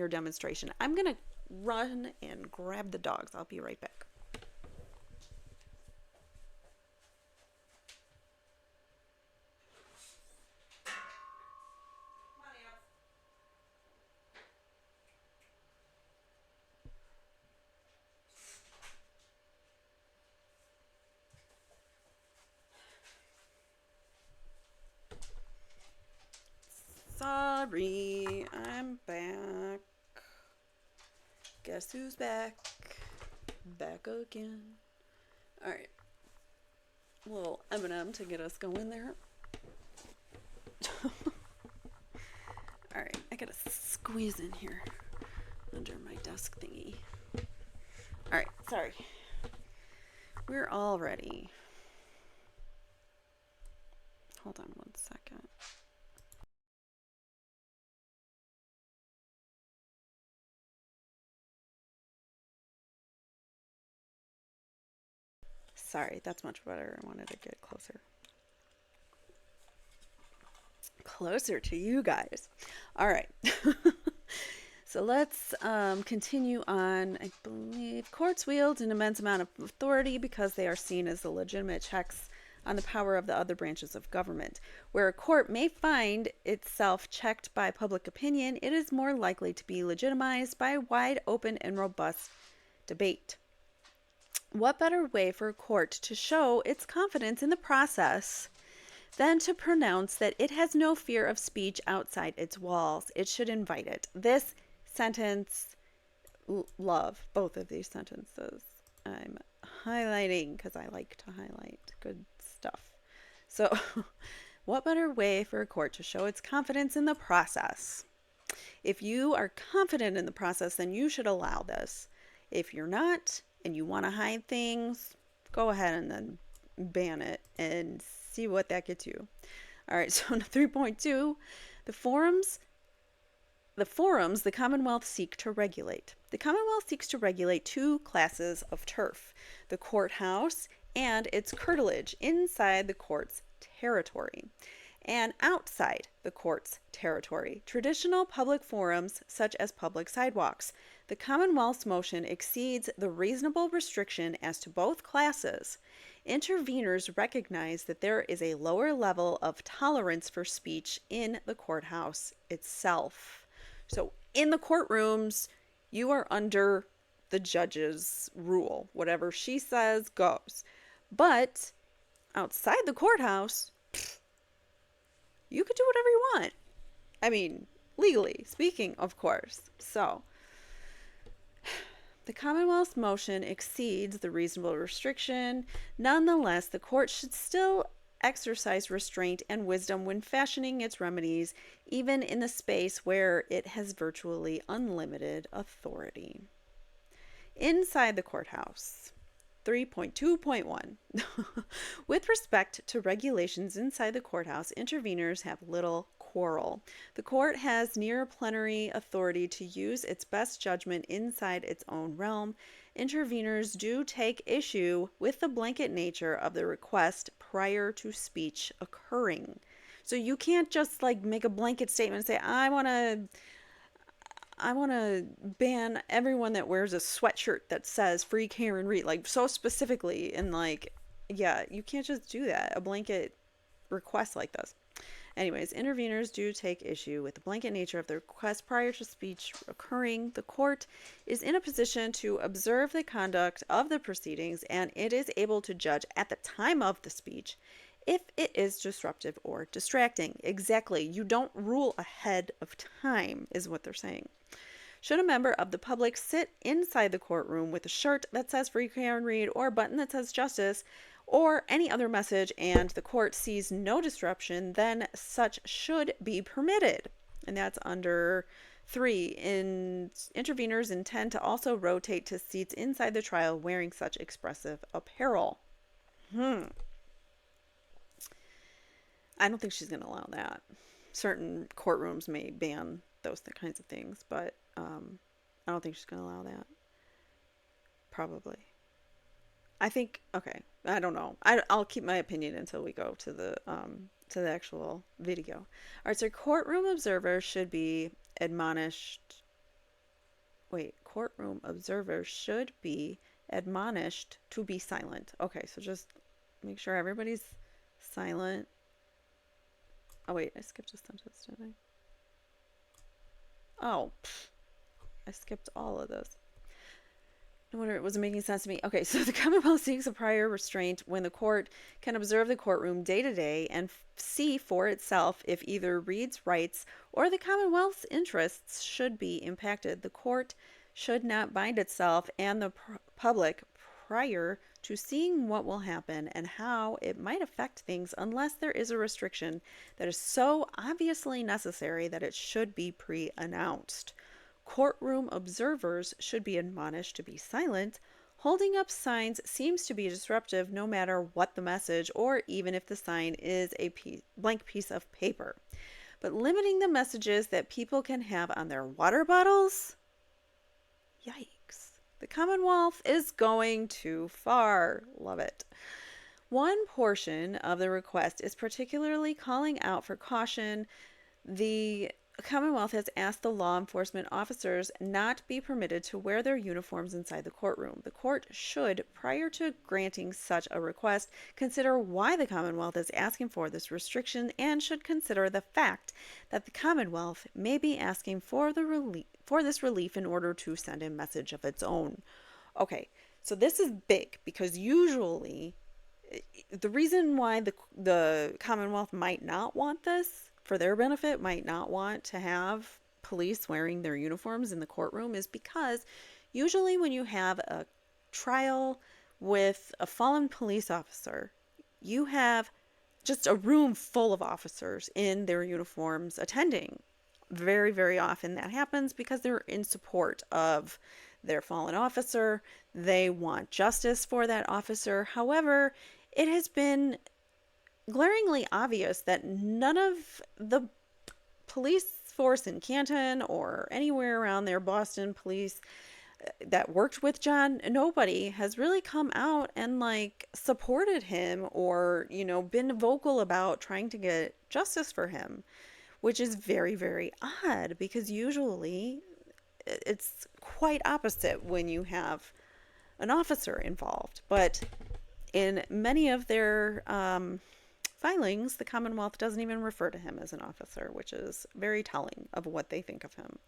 [SPEAKER 1] demonstration. I'm gonna run and grab the dogs. I'll be right back. Sorry, I'm back. Guess who's back? Back again. Alright. A little M&M to get us going there. Alright, I gotta squeeze in here. under my desk thingy. All right, sorry. We're all ready. Hold on one second. Sorry, that's much better. I wanted to get closer. Closer to you guys. All right. So let's continue on. I believe courts wield an immense amount of authority because they are seen as the legitimate checks on the power of the other branches of government. Where a court may find itself checked by public opinion, it is more likely to be legitimized by wide open and robust debate. What better way for a court to show its confidence in the process than to pronounce that it has no fear of speech outside its walls? It should invite it. This sentence, love both of these sentences. I'm highlighting because I like to highlight good stuff. So, what better way for a court to show its confidence in the process? If you are confident in the process, then you should allow this. If you're not, and you want to hide things, go ahead and then ban it and see what that gets you. All right, so 3.2, the forums the Commonwealth seek to regulate. The Commonwealth seeks to regulate two classes of turf, the courthouse and its curtilage inside the court's territory, and outside the court's territory, traditional public forums such as public sidewalks. The Commonwealth's motion exceeds the reasonable restriction as to both classes. Interveners recognize that there is a lower level of tolerance for speech in the courthouse itself. So in the courtrooms, you are under the judge's rule. Whatever she says goes. But outside the courthouse, you could do whatever you want. I mean, legally speaking, of course. So the Commonwealth's motion exceeds the reasonable restriction. Nonetheless, the court should still exercise restraint and wisdom when fashioning its remedies, even in the space where it has virtually unlimited authority. Inside the courthouse. 3.2.1. With respect to regulations inside the courthouse, interveners have little quarrel. The court has near plenary authority to use its best judgment inside its own realm. Interveners do take issue with the blanket nature of the request prior to speech occurring. So you can't just like make a blanket statement and say, I want to ban everyone that wears a sweatshirt that says free Karen Reed, like so specifically. And like, yeah, you can't just do that. A blanket request like this. Anyways, interveners do take issue with the blanket nature of the request prior to speech occurring. The court is in a position to observe the conduct of the proceedings, and it is able to judge at the time of the speech if it is disruptive or distracting. Exactly. You don't rule ahead of time, is what they're saying. Should a member of the public sit inside the courtroom with a shirt that says free Karen Reed or a button that says justice, or any other message, and the court sees no disruption, then such should be permitted. And that's under 3. Interveners intend to also rotate to seats inside the trial wearing such expressive apparel. I don't think she's going to allow that. Certain courtrooms may ban those kinds of things, but I don't think she's going to allow that. Probably. I think, okay, I don't know. I'll keep my opinion until we go to the actual video. All right, so courtroom observers should be admonished. Courtroom observers should be admonished to be silent. Okay, so just make sure everybody's silent. Oh, wait, I skipped a sentence, didn't I? Oh, I skipped all of this. No wonder it wasn't making sense to me. Okay, so the Commonwealth seeks a prior restraint when the court can observe the courtroom day to day and see for itself if either Reed's rights or the Commonwealth's interests should be impacted. The court should not bind itself and the public prior to seeing what will happen and how it might affect things unless there is a restriction that is so obviously necessary that it should be pre-announced. Courtroom observers should be admonished to be silent. Holding up signs seems to be disruptive no matter what the message, or even if the sign is a blank piece of paper. But limiting the messages that people can have on their water bottles? Yikes. The Commonwealth is going too far. Love it. One portion of the request is particularly calling out for caution. The Commonwealth has asked the law enforcement officers not be permitted to wear their uniforms inside the courtroom. The court should, prior to granting such a request, consider why the Commonwealth is asking for this restriction and should consider the fact that the Commonwealth may be asking for this relief in order to send a message of its own. Okay, so this is big because usually the reason why the Commonwealth might not want this for their benefit, might not want to have police wearing their uniforms in the courtroom, is because usually when you have a trial with a fallen police officer, you have just a room full of officers in their uniforms attending. Very, very often that happens because they're in support of their fallen officer. They want justice for that officer. However, it has been glaringly obvious that none of the police force in Canton or anywhere around there, Boston police that worked with John, nobody has really come out and supported him or, been vocal about trying to get justice for him, which is very, very odd because usually it's quite opposite when you have an officer involved. But in many of their filings, the Commonwealth doesn't even refer to him as an officer, which is very telling of what they think of him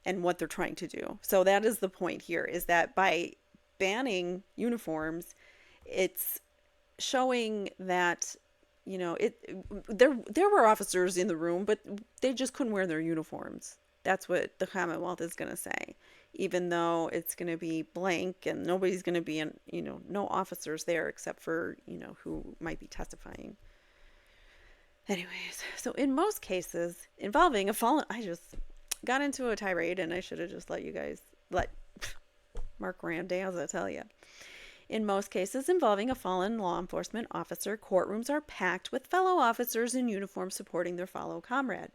[SPEAKER 1] and what they're trying to do. So that is the point here, is that by banning uniforms, it's showing that, there were officers in the room, but they just couldn't wear their uniforms. That's what the Commonwealth is going to say, even though it's going to be blank and nobody's going to be in, no officers there except for, who might be testifying. Anyways, so in most cases involving a fallen, I just got into a tirade and I should have just let Mark Randazza tell you. In most cases involving a fallen law enforcement officer, courtrooms are packed with fellow officers in uniform supporting their fellow comrade.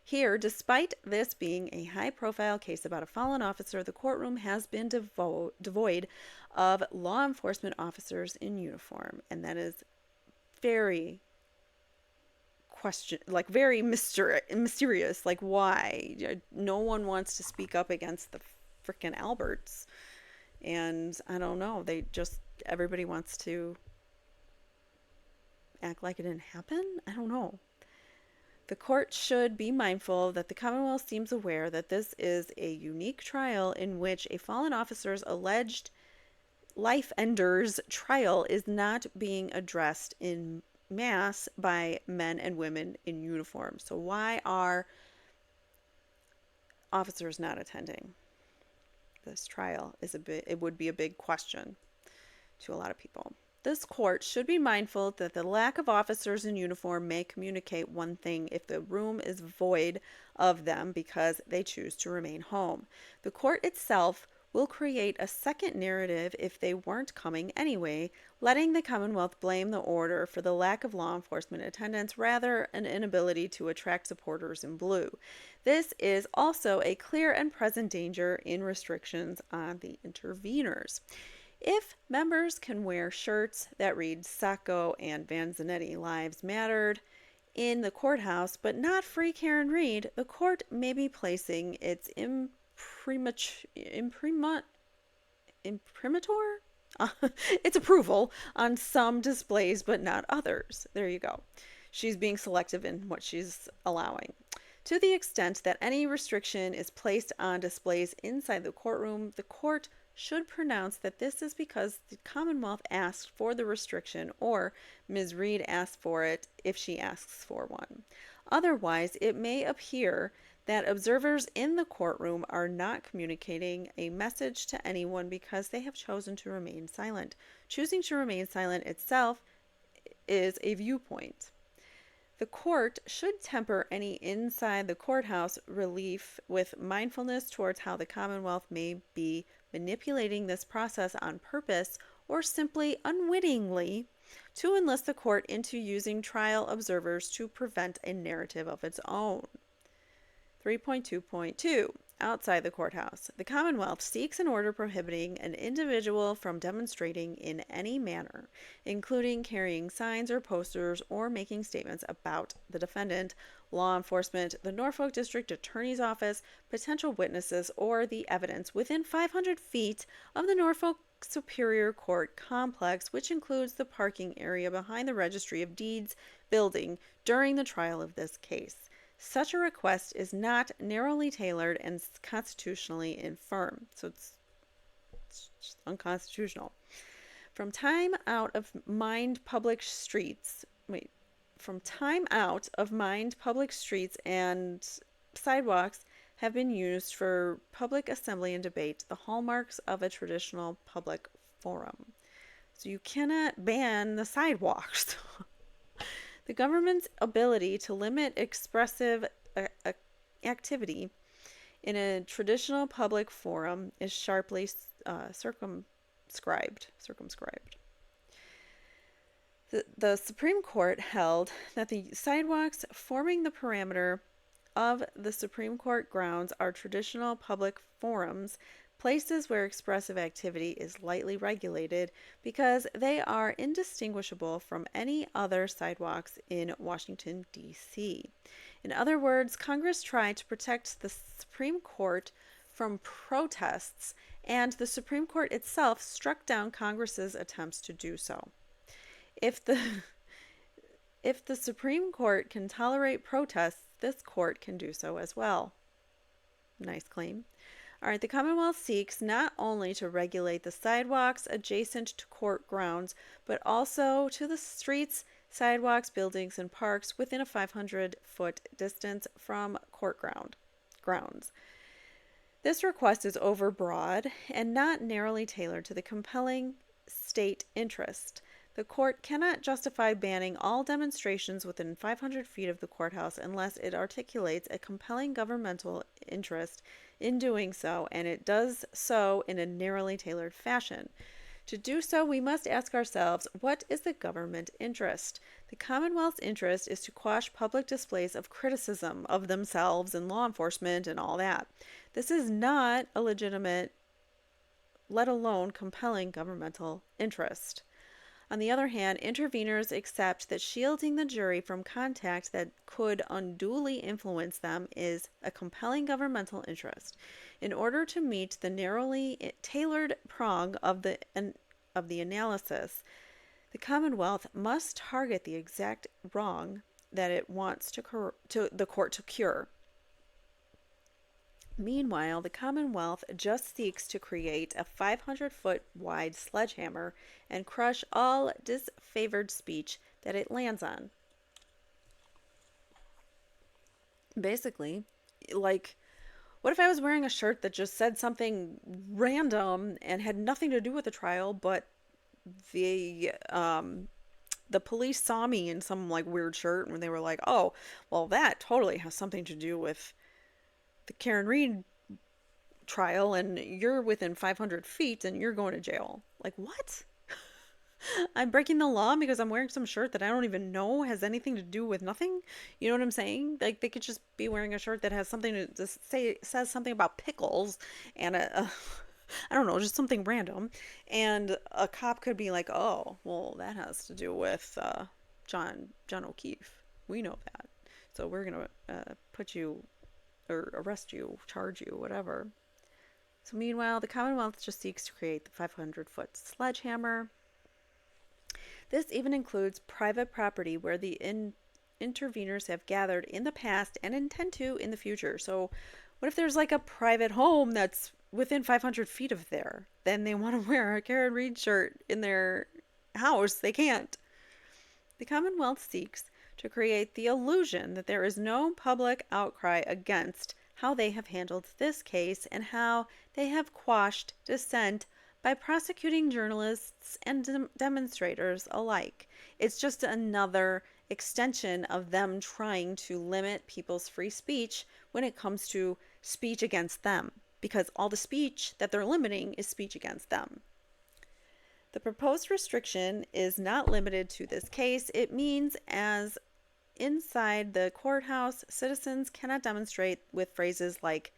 [SPEAKER 1] Here, despite this being a high-profile case about a fallen officer, the courtroom has been devoid of law enforcement officers in uniform, and that is very very mysterious. Why? No one wants to speak up against the frickin' Alberts, and I don't know. Everybody wants to act like it didn't happen. I don't know. The court should be mindful that the Commonwealth seems aware that this is a unique trial in which a fallen officer's alleged life ender's trial is not being addressed in mass by men and women in uniform. So why are officers not attending this trial? It would be a big question to a lot of people. This court should be mindful that the lack of officers in uniform may communicate one thing if the room is void of them because they choose to remain home. The court itself will create a second narrative if they weren't coming anyway, letting the Commonwealth blame the order for the lack of law enforcement attendance rather than an inability to attract supporters in blue. This is also a clear and present danger in restrictions on the interveners. If members can wear shirts that read Sacco and Vanzanetti Lives Mattered in the courthouse, but not Free Karen Reed, the court may be placing its its approval on some displays, but not others. There you go. She's being selective in what she's allowing. To the extent that any restriction is placed on displays inside the courtroom, the court should pronounce that this is because the Commonwealth asked for the restriction or Ms. Reed asked for it if she asks for one. Otherwise, it may appear that observers in the courtroom are not communicating a message to anyone because they have chosen to remain silent. Choosing to remain silent itself is a viewpoint. The court should temper any inside the courthouse relief with mindfulness towards how the Commonwealth may be manipulating this process on purpose or simply unwittingly to enlist the court into using trial observers to prevent a narrative of its own. 3.2.2 Outside the courthouse, the Commonwealth seeks an order prohibiting an individual from demonstrating in any manner, including carrying signs or posters or making statements about the defendant, law enforcement, the Norfolk District Attorney's Office, potential witnesses, or the evidence within 500 feet of the Norfolk Superior Court complex, which includes the parking area behind the Registry of Deeds building during the trial of this case. Such a request is not narrowly tailored and constitutionally infirm. So it's just unconstitutional. From time out of mind public streets and sidewalks have been used for public assembly and debate, the hallmarks of a traditional public forum. So you cannot ban the sidewalks. The government's ability to limit expressive activity in a traditional public forum is sharply circumscribed. The Supreme Court held that the sidewalks forming the perimeter of the Supreme Court grounds are traditional public forums, places where expressive activity is lightly regulated because they are indistinguishable from any other sidewalks in Washington, D.C. In other words, Congress tried to protect the Supreme Court from protests, and the Supreme Court itself struck down Congress's attempts to do so. If the Supreme Court can tolerate protests, this court can do so as well. Nice claim. All right, the Commonwealth seeks not only to regulate the sidewalks adjacent to court grounds, but also to the streets, sidewalks, buildings, and parks within a 500-foot distance from court grounds. This request is overbroad and not narrowly tailored to the compelling state interest. The court cannot justify banning all demonstrations within 500 feet of the courthouse unless it articulates a compelling governmental interest in doing so, and it does so in a narrowly tailored fashion. To do so, we must ask ourselves, what is the government interest? The Commonwealth's interest is to quash public displays of criticism of themselves and law enforcement and all that. This is not a legitimate, let alone compelling governmental interest. On the other hand, interveners accept that shielding the jury from contact that could unduly influence them is a compelling governmental interest. In order to meet the narrowly tailored prong of the analysis, the Commonwealth must target the exact wrong that it wants the court to cure. Meanwhile, the Commonwealth just seeks to create a 500-foot wide sledgehammer and crush all disfavored speech that it lands on. Basically, like, what if I was wearing a shirt that just said something random and had nothing to do with the trial, but the police saw me in some like weird shirt and they were like, oh, well, that totally has something to do with the Karen Reed trial and you're within 500 feet and you're going to jail. Like, what? I'm breaking the law because I'm wearing some shirt that I don't even know has anything to do with nothing. You know what I'm saying? Like, they could just be wearing a shirt that has something to says something about pickles and I don't know, just something random. And a cop could be like, oh, well, that has to do with John O'Keefe. We know that. So we're going to put you or arrest you, charge you, whatever. So meanwhile, the Commonwealth just seeks to create the 500-foot sledgehammer. This even includes private property where the interveners have gathered in the past and intend to in the future. So what if there's like a private home that's within 500 feet of there? Then they want to wear a Karen Reed shirt in their house. They can't. The Commonwealth seeks to create the illusion that there is no public outcry against how they have handled this case and how they have quashed dissent by prosecuting journalists and demonstrators alike. It's just another extension of them trying to limit people's free speech when it comes to speech against them, because all the speech that they're limiting is speech against them. The proposed restriction is not limited to this case. It means as inside the courthouse, citizens cannot demonstrate with phrases like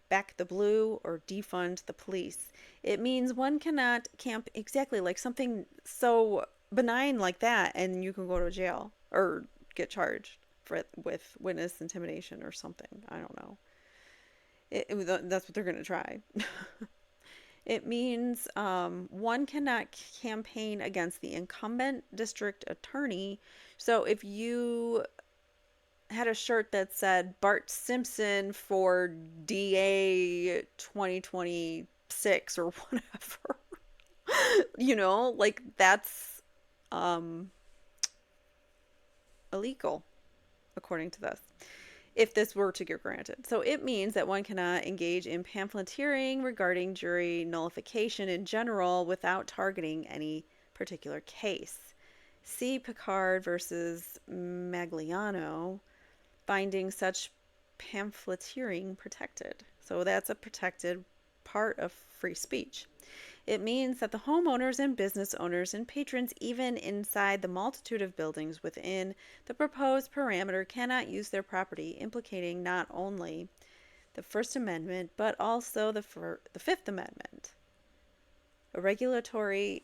[SPEAKER 1] back the blue or defund the police. It means one cannot camp exactly like something so benign like that, and you can go to jail or get charged with witness intimidation or something. I don't know. That's what they're going to try. It means one cannot campaign against the incumbent district attorney. So if you had a shirt that said Bart Simpson for DA 2026 or whatever, like that's illegal according to this, if this were to get granted. So it means that one cannot engage in pamphleteering regarding jury nullification in general without targeting any particular case. See Picard versus Magliano, finding such pamphleteering protected. So that's a protected part of free speech. It means that the homeowners and business owners and patrons, even inside the multitude of buildings within the proposed parameter, cannot use their property, implicating not only the First Amendment, but also the Fifth Amendment. A regulatory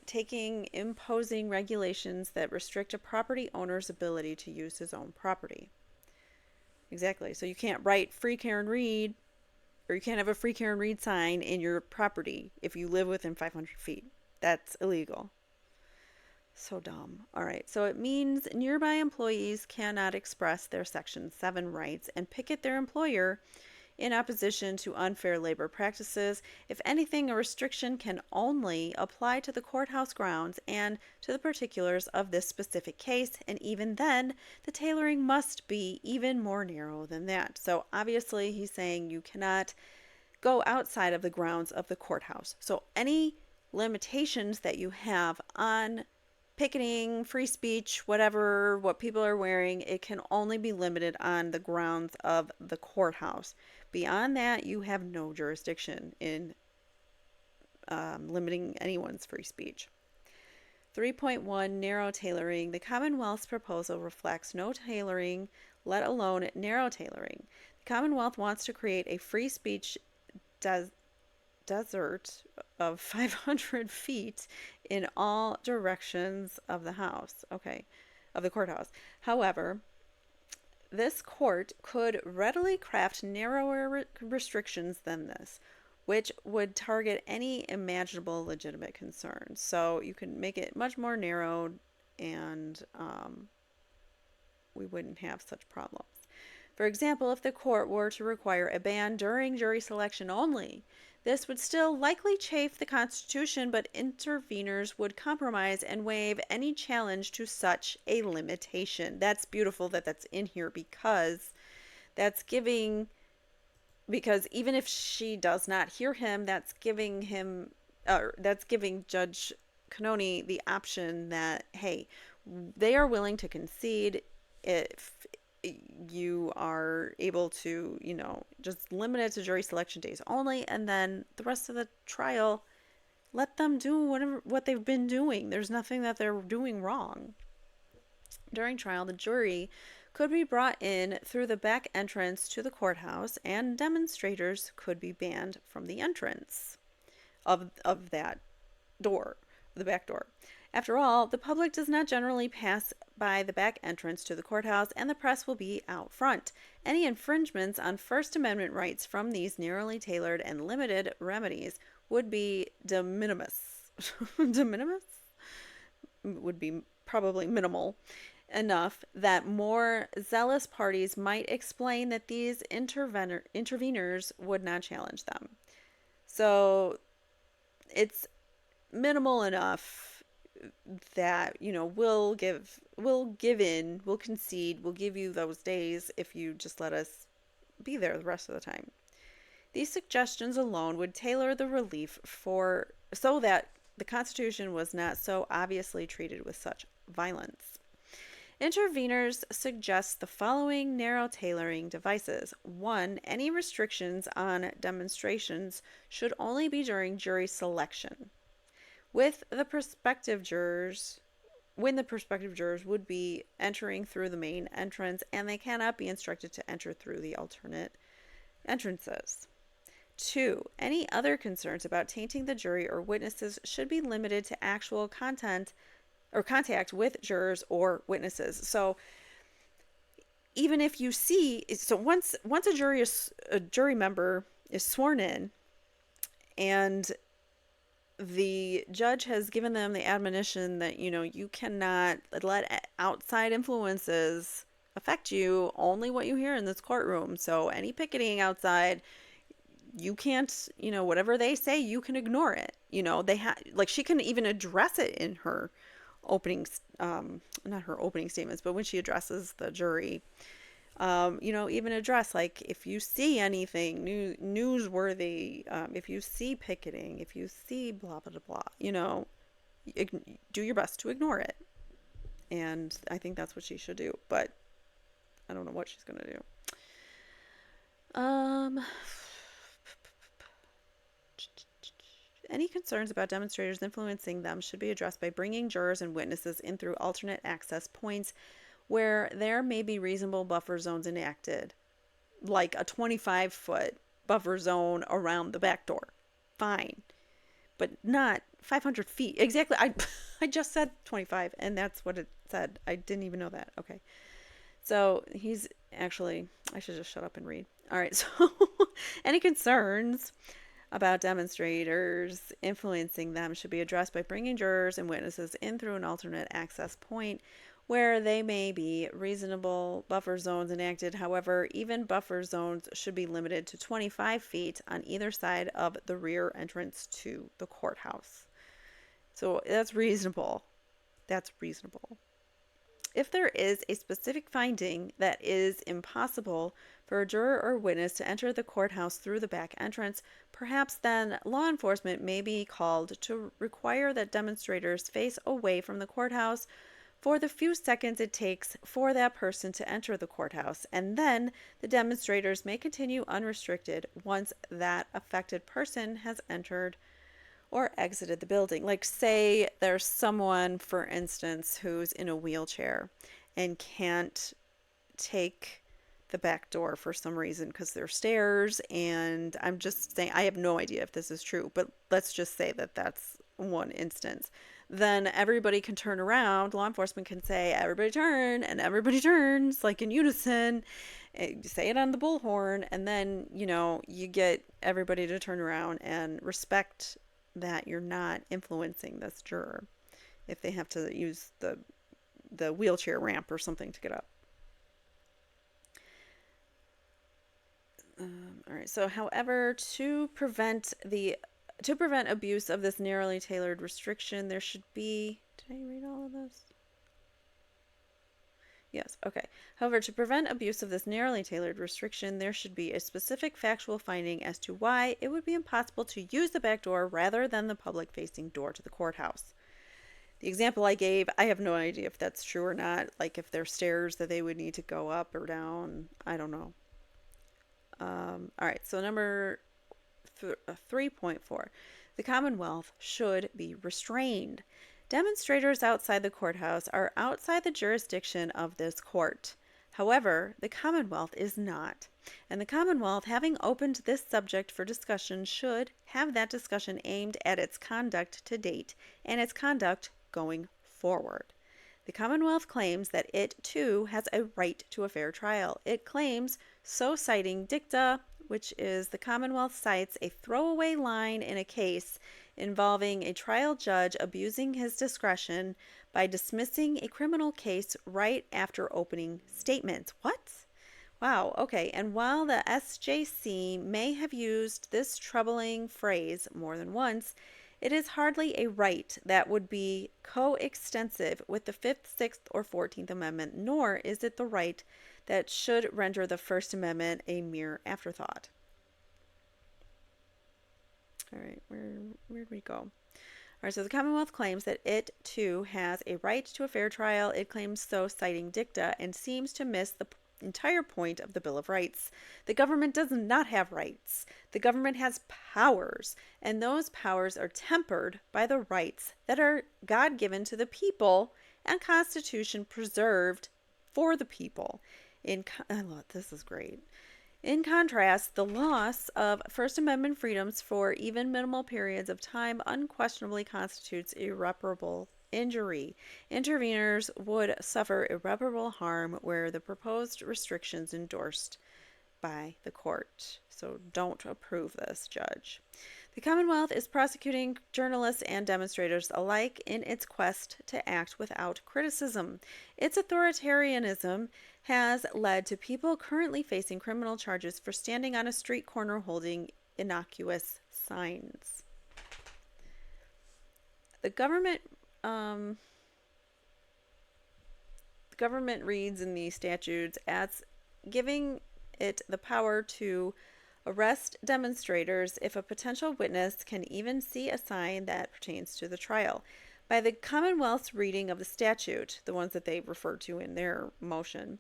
[SPEAKER 1] imposing regulations that restrict a property owner's ability to use his own property. Exactly. So you can't write free care and read, or you can't have a free care and read sign in your property if you live within 500 feet. That's illegal. So dumb. All right. So it means nearby employees cannot express their Section 7 rights and picket their employer in opposition to unfair labor practices. If anything, a restriction can only apply to the courthouse grounds and to the particulars of this specific case, and even then, the tailoring must be even more narrow than that. So obviously, he's saying you cannot go outside of the grounds of the courthouse. So any limitations that you have on picketing, free speech, whatever, what people are wearing, it can only be limited on the grounds of the courthouse. Beyond that, you have no jurisdiction in limiting anyone's free speech. 3.1 Narrow tailoring. The Commonwealth's proposal reflects no tailoring, let alone narrow tailoring. The Commonwealth wants to create a free speech desert of 500 feet in all directions of the courthouse. However, this court could readily craft narrower restrictions than this, which would target any imaginable legitimate concerns. So you can make it much more narrow, and we wouldn't have such problems. For example, if the court were to require a ban during jury selection only, this would still likely chafe the Constitution, but interveners would compromise and waive any challenge to such a limitation. That's beautiful that that's in here, because even if she does not hear him, that's giving Judge Canoni the option that, hey, they are willing to concede if you are able to, just limit it to jury selection days only, and then the rest of the trial, let them do what they've been doing. There's nothing that they're doing wrong. During trial, the jury could be brought in through the back entrance to the courthouse, and demonstrators could be banned from the entrance of that door, the back door. After all, the public does not generally pass by the back entrance to the courthouse, and the press will be out front. Any infringements on First Amendment rights from these narrowly tailored and limited remedies would be de minimis. De minimis? Would be probably minimal enough that more zealous parties might explain that these interveners would not challenge them. So it's minimal enough that, we'll concede, we'll give you those days if you just let us be there the rest of the time. These suggestions alone would tailor the relief so that the Constitution was not so obviously treated with such violence. Interveners suggest the following narrow tailoring devices. 1. Any restrictions on demonstrations should only be during jury selection. With the prospective jurors, when the prospective jurors would be entering through the main entrance and they cannot be instructed to enter through the alternate entrances. 2. Any other concerns about tainting the jury or witnesses should be limited to actual content or contact with jurors or witnesses. So even if you see, so once a jury member is sworn in and the judge has given them the admonition that, you cannot let outside influences affect you, only what you hear in this courtroom. So any picketing outside, you can't, whatever they say, you can ignore it. She can even address it in her opening, not her opening statements, but when she addresses the jury, even address, like, if you see anything newsworthy, if you see picketing, if you see blah, blah, blah, do your best to ignore it. And I think that's what she should do, but I don't know what she's going to do. Any concerns about demonstrators influencing them should be addressed by bringing jurors and witnesses in through alternate access points where there may be reasonable buffer zones enacted, like a 25-foot buffer zone around the back door. Fine. But not 500 feet. Exactly. I just said 25, and that's what it said. I didn't even know that. Okay. So he's actually, I should just shut up and read. All right. So any concerns about demonstrators influencing them should be addressed by bringing jurors and witnesses in through an alternate access point where they may be reasonable buffer zones enacted. However, even buffer zones should be limited to 25 feet on either side of the rear entrance to the courthouse. So that's reasonable. That's reasonable. If there is a specific finding that is impossible for a juror or witness to enter the courthouse through the back entrance, perhaps then law enforcement may be called to require that demonstrators face away from the courthouse for the few seconds it takes for that person to enter the courthouse, and then the demonstrators may continue unrestricted once that affected person has entered or exited the building. Like, say there's someone, for instance, who's in a wheelchair and can't take the back door for some reason because there's stairs, and I'm just saying, I have no idea if this is true, but let's just say that that's one instance. Then everybody can turn around. Law enforcement can say, everybody turn, and everybody turns, like in unison. Say it on the bullhorn, and then, you get everybody to turn around and respect that you're not influencing this juror if they have to use the wheelchair ramp or something to get up. All right. So, however, to prevent abuse of this narrowly tailored restriction, there should be. Did I read all of this? Yes. Okay. However, to prevent abuse of this narrowly tailored restriction, there should be a specific factual finding as to why it would be impossible to use the back door rather than the public-facing door to the courthouse. The example I gave, I have no idea if that's true or not. Like, if there's stairs that they would need to go up or down, I don't know. All right. So number 3.4, the Commonwealth should be restrained. Demonstrators outside the courthouse are outside the jurisdiction of this court. However, the Commonwealth is not. And the Commonwealth, having opened this subject for discussion, should have that discussion aimed at its conduct to date and its conduct going forward. The Commonwealth claims that it, too, has a right to a fair trial. It claims, so citing dicta, which is the Commonwealth cites a throwaway line in a case involving a trial judge abusing his discretion by dismissing a criminal case right after opening statements. What? Wow, okay. And while the SJC may have used this troubling phrase more than once, it is hardly a right that would be coextensive with the 5th, 6th, or 14th Amendment, nor is it the right that should render the First Amendment a mere afterthought. All right, where'd we go? All right, so the Commonwealth claims that it, too, has a right to a fair trial. It claims so, citing dicta, and seems to miss the entire point of the Bill of Rights. The government does not have rights. The government has powers, and those powers are tempered by the rights that are God-given to the people and Constitution preserved for the people. This is great. In contrast, the loss of First Amendment freedoms for even minimal periods of time unquestionably constitutes irreparable injury. Interveners would suffer irreparable harm where the proposed restrictions endorsed by the court. So don't approve this, Judge. The Commonwealth is prosecuting journalists and demonstrators alike in its quest to act without criticism. Its authoritarianism has led to people currently facing criminal charges for standing on a street corner holding innocuous signs. The government reads in the statutes as giving it the power to arrest demonstrators if a potential witness can even see a sign that pertains to the trial. By the Commonwealth's reading of the statute, the ones that they refer to in their motion,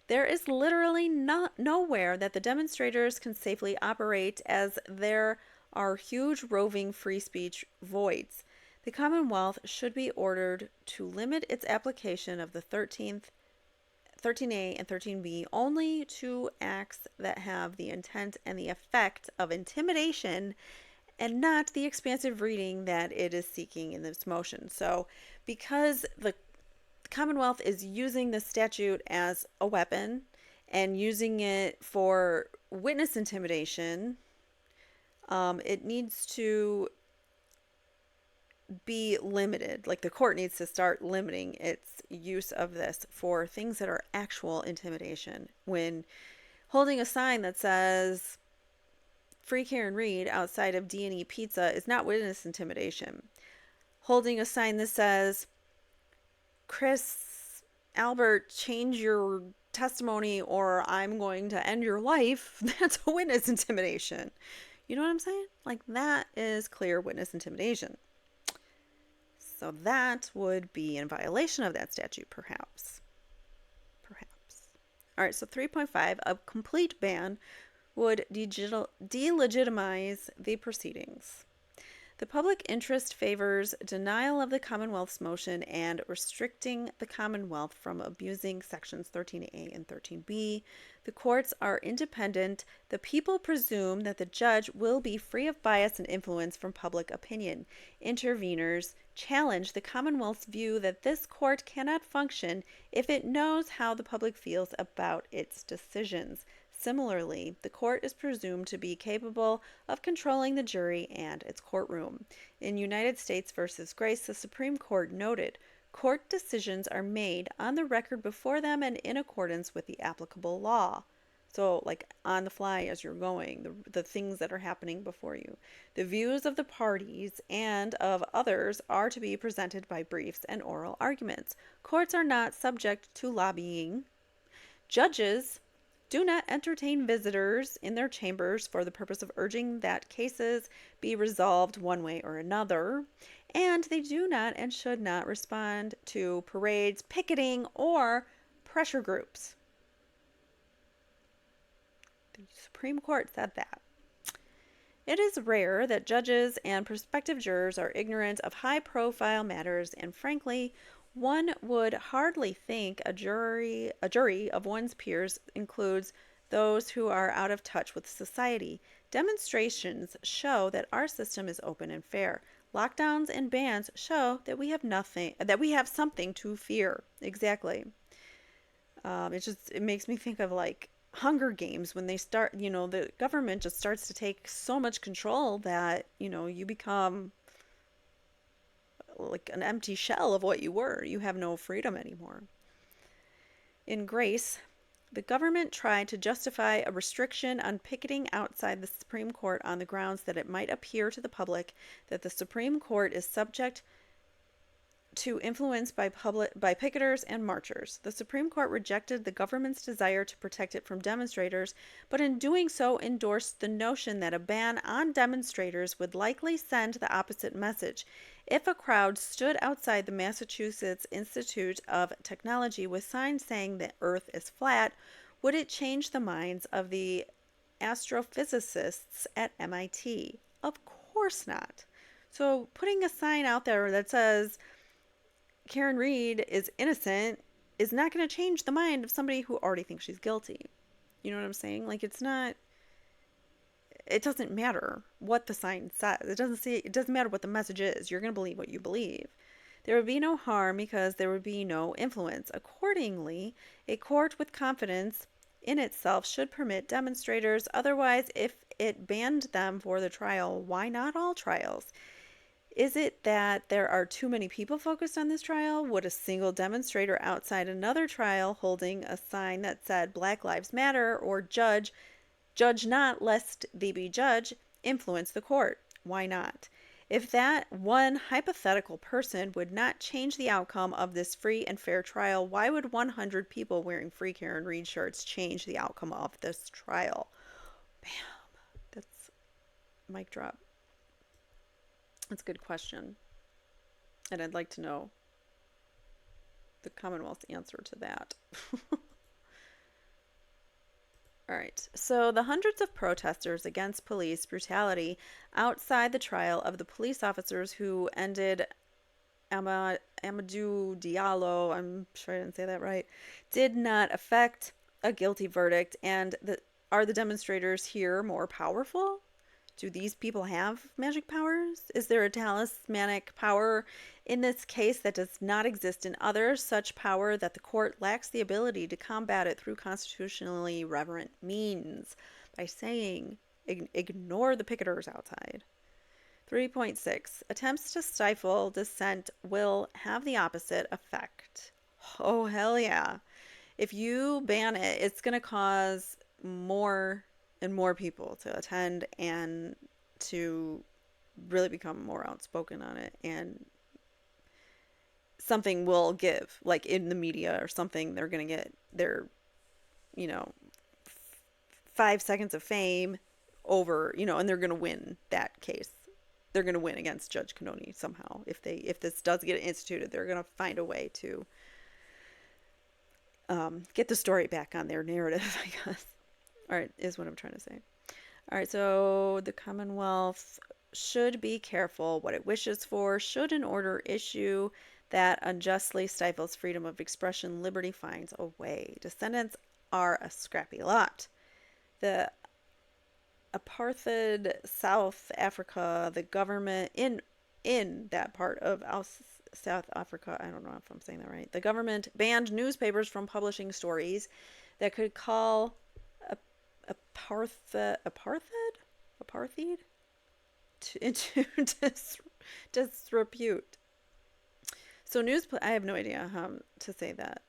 [SPEAKER 1] there is literally nowhere that the demonstrators can safely operate, as there are huge roving free speech voids. The Commonwealth should be ordered to limit its application of the 13A and 13B only to acts that have the intent and the effect of intimidation, and not the expansive reading that it is seeking in this motion. So because the Commonwealth is using the statute as a weapon and using it for witness intimidation, it needs to be limited. Like, the court needs to start limiting its use of this for things that are actual intimidation. When holding a sign that says "Free Karen Reed" outside of D&E Pizza is not witness intimidation. Holding a sign that says "Chris Albert, change your testimony or I'm going to end your life," that's a witness intimidation. You know what I'm saying? Like, that is clear witness intimidation. So that would be in violation of that statute, perhaps. All right, so 3.5, a complete ban would delegitimize the proceedings. The public interest favors denial of the Commonwealth's motion and restricting the Commonwealth from abusing sections 13A and 13B. The courts are independent. The people presume that the judge will be free of bias and influence from public opinion. Interveners challenge the Commonwealth's view that this court cannot function if it knows how the public feels about its decisions. Similarly, the court is presumed to be capable of controlling the jury and its courtroom. In United States v. Grace, the Supreme Court noted, court decisions are made on the record before them and in accordance with the applicable law. So, like, on the fly as you're going, the things that are happening before you. The views of the parties and of others are to be presented by briefs and oral arguments. Courts are not subject to lobbying. Judges do not entertain visitors in their chambers for the purpose of urging that cases be resolved one way or another, and they do not and should not respond to parades, picketing, or pressure groups. The Supreme Court said that. It is rare that judges and prospective jurors are ignorant of high-profile matters, and frankly, one would hardly think a jury of one's peers includes those who are out of touch with society. Demonstrations show that our system is open and fair. Lockdowns and bans show that we have something to fear. Exactly. It makes me think of, like, Hunger Games, when they start, the government just starts to take so much control that, you become like an empty shell of what you were. You have no freedom anymore. In Grace, the government tried to justify a restriction on picketing outside the Supreme Court on the grounds that it might appear to the public that the Supreme Court is subject to influence by picketers and marchers. The Supreme Court rejected the government's desire to protect it from demonstrators, but in doing so endorsed the notion that a ban on demonstrators would likely send the opposite message. If a crowd stood outside the Massachusetts Institute of Technology with signs saying the Earth is flat, would it change the minds of the astrophysicists at MIT? Of course not. So putting a sign out there that says Karen Reed is innocent is not going to change the mind of somebody who already thinks she's guilty. You know what I'm saying? Like, it doesn't matter what the sign says. It doesn't matter what the message is. You're going to believe what you believe. There would be no harm because there would be no influence. Accordingly, a court with confidence in itself should permit demonstrators. Otherwise, if it banned them for the trial, why not all trials? Is it that there are too many people focused on this trial? Would a single demonstrator outside another trial holding a sign that said Black Lives Matter or judge not lest thee be judge influence the court? Why not? If that one hypothetical person would not change the outcome of this free and fair trial, why would 100 people wearing Free Karen Reed shirts change the outcome of this trial? Bam. That's mic drop. That's a good question. And I'd like to know the Commonwealth's answer to that. All right. So the hundreds of protesters against police brutality outside the trial of the police officers who ended Amadou Diallo, I'm sure I didn't say that right, did not affect a guilty verdict. And are the demonstrators here more powerful? Do these people have magic powers? Is there a talismanic power in this case that does not exist in others, such power that the court lacks the ability to combat it through constitutionally reverent means by saying, ignore the picketers outside? 3.6. Attempts to stifle dissent will have the opposite effect. Oh, hell yeah. If you ban it, it's going to cause more and more people to attend and to really become more outspoken on it, and something will give, like in the media or something. They're going to get their 5 seconds of fame over, and they're going to win that case. They're going to win against Judge Canoni somehow. If this does get instituted, they're going to find a way to get the story back on their narrative, I guess. All right, is what I'm trying to say. All right, so the Commonwealth should be careful what it wishes for. Should an order issue that unjustly stifles freedom of expression, liberty finds a way. Descendants are a scrappy lot. The apartheid South Africa, the government in that part of South Africa, I don't know if I'm saying that right, the government banned newspapers from publishing stories that could call apartheid into disrepute. So I have no idea how to say that.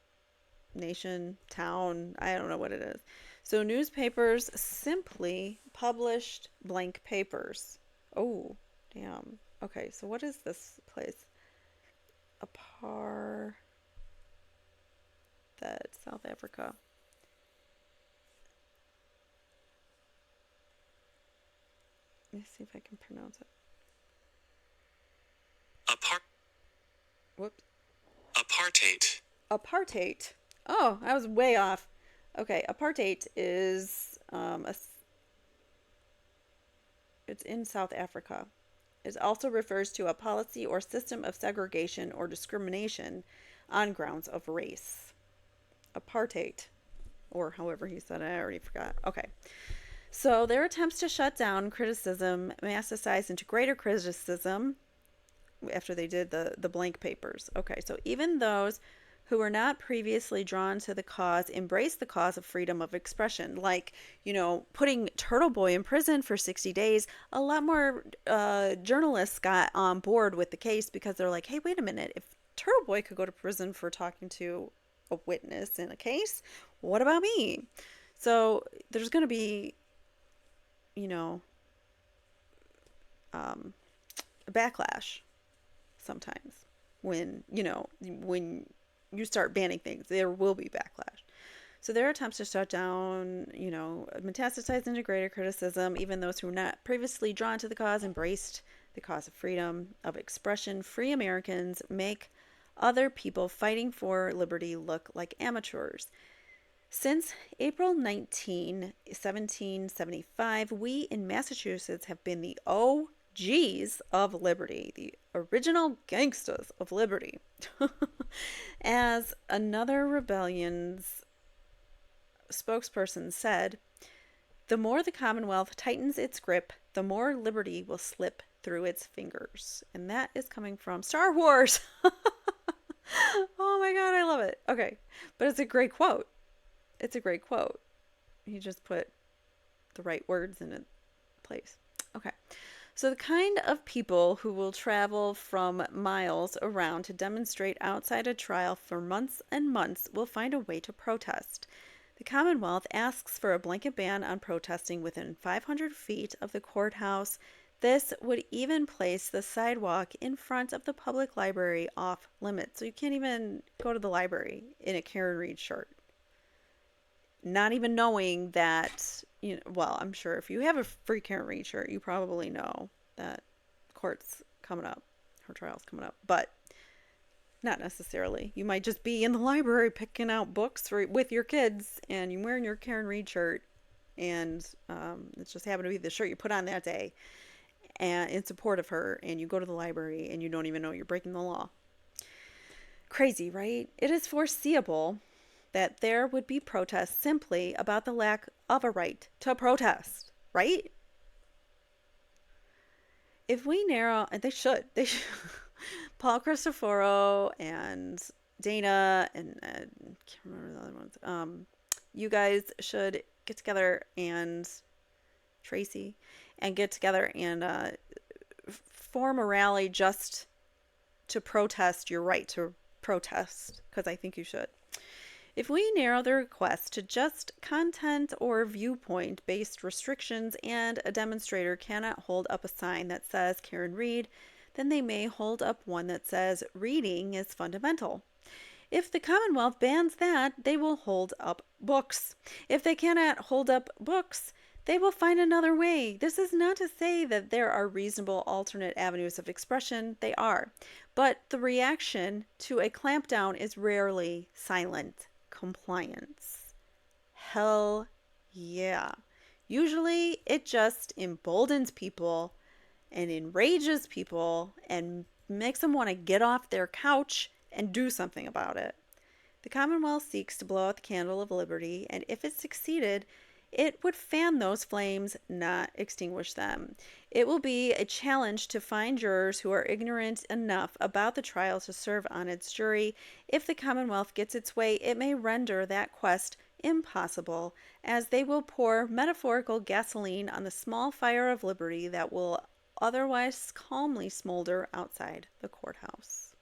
[SPEAKER 1] Nation, town, I don't know what it is. So newspapers simply published blank papers. Oh, damn. Okay, so what is this place? Apartheid, South Africa. Let me see if I can pronounce it. Whoops.
[SPEAKER 2] Apartheid.
[SPEAKER 1] Apartheid. Oh, I was way off. Okay, apartheid is it's in South Africa. It also refers to a policy or system of segregation or discrimination on grounds of race. Apartheid, or however he said it, I already forgot. Okay. So their attempts to shut down criticism metastasized into greater criticism after they did the blank papers. Okay, so even those who were not previously drawn to the cause embrace the cause of freedom of expression, like, putting Turtle Boy in prison for 60 days. A lot more journalists got on board with the case because they're like, hey, wait a minute, if Turtle Boy could go to prison for talking to a witness in a case, what about me? So there's going to be a backlash sometimes. when, when you start banning things, there will be backlash. So their attempts to shut down, metastasize into greater criticism. Even those who were not previously drawn to the cause embraced the cause of freedom of expression. Free Americans make other people fighting for liberty look like amateurs. Since April 19, 1775, we in Massachusetts have been the OGs of liberty, the original gangsters of liberty. As another rebellion's spokesperson said, the more the Commonwealth tightens its grip, the more liberty will slip through its fingers. And that is coming from Star Wars. Oh my God, I love it. Okay, but it's a great quote. It's a great quote. He just put the right words in a place. Okay. So the kind of people who will travel from miles around to demonstrate outside a trial for months and months will find a way to protest. The Commonwealth asks for a blanket ban on protesting within 500 feet of the courthouse. This would even place the sidewalk in front of the public library off limits. So you can't even go to the library in a Karen Reed shirt. Not even knowing that, well, I'm sure if you have a free Karen Reed shirt, you probably know that court's coming up, her trial's coming up, but not necessarily. You might just be in the library picking out books with your kids, and you're wearing your Karen Reed shirt, and it just happened to be the shirt you put on that day, and in support of her, and you go to the library, and you don't even know you're breaking the law. Crazy, right? It is foreseeable that there would be protests simply about the lack of a right to protest, right? If we narrow, and they should, Paul Cristoforo and Dana and I can't remember the other ones. You guys should get together, and Tracy, and get together and form a rally just to protest your right to protest, because I think you should. If we narrow the request to just content or viewpoint based restrictions and a demonstrator cannot hold up a sign that says Karen Reed, then they may hold up one that says reading is fundamental. If the Commonwealth bans that, they will hold up books. If they cannot hold up books, they will find another way. This is not to say that there are reasonable alternate avenues of expression. They are. But the reaction to a clampdown is rarely silent compliance. Hell yeah. Usually it just emboldens people and enrages people and makes them want to get off their couch and do something about it. The Commonwealth seeks to blow out the candle of liberty, and if it succeeded, it would fan those flames, not extinguish them. It will be a challenge to find jurors who are ignorant enough about the trial to serve on its jury. If the Commonwealth gets its way, it may render that quest impossible, as they will pour metaphorical gasoline on the small fire of liberty that will otherwise calmly smolder outside the courthouse.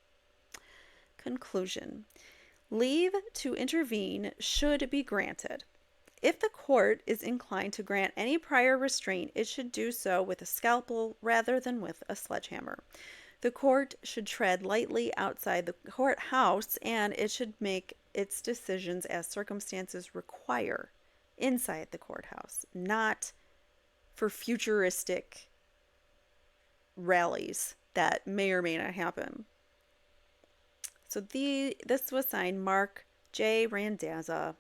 [SPEAKER 1] Conclusion. Leave to intervene should be granted. If the court is inclined to grant any prior restraint, it should do so with a scalpel rather than with a sledgehammer. The court should tread lightly outside the courthouse, and it should make its decisions as circumstances require inside the courthouse, not for futuristic rallies that may or may not happen. So this was signed Mark J. Randazza,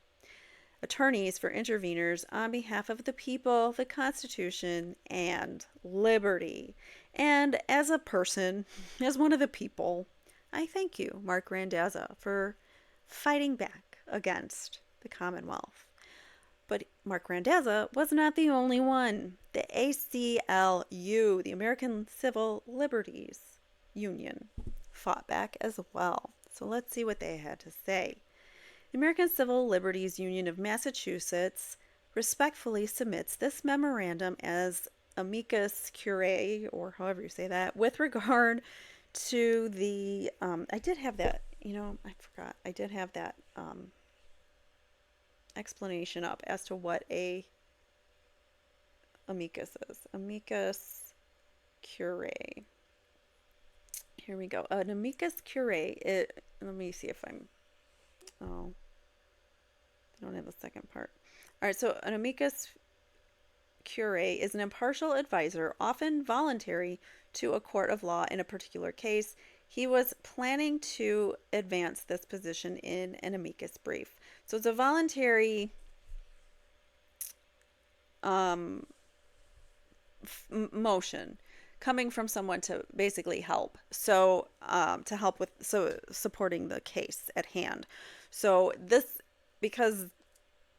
[SPEAKER 1] attorneys for interveners on behalf of the people, the Constitution, and liberty. And as a person, as one of the people, I thank you, Mark Randazza, for fighting back against the Commonwealth. But Mark Randazza was not the only one. The ACLU, the American Civil Liberties Union, fought back as well. So let's see what they had to say. The American Civil Liberties Union of Massachusetts respectfully submits this memorandum as Amicas Curiae, or however you say that, with regard to the, I did have that, I forgot, I did have that explanation up as to what a Amicus is. Amicus Curiae. here we go. An amicus curiae. Let me see if I'm. Oh, I don't have the second part. All right, so an amicus curiae is an impartial advisor, often voluntary, to a court of law in a particular case. He was planning to advance this position in an amicus brief. So it's a voluntary motion coming from someone to basically help. So to help with supporting the case at hand. So this, because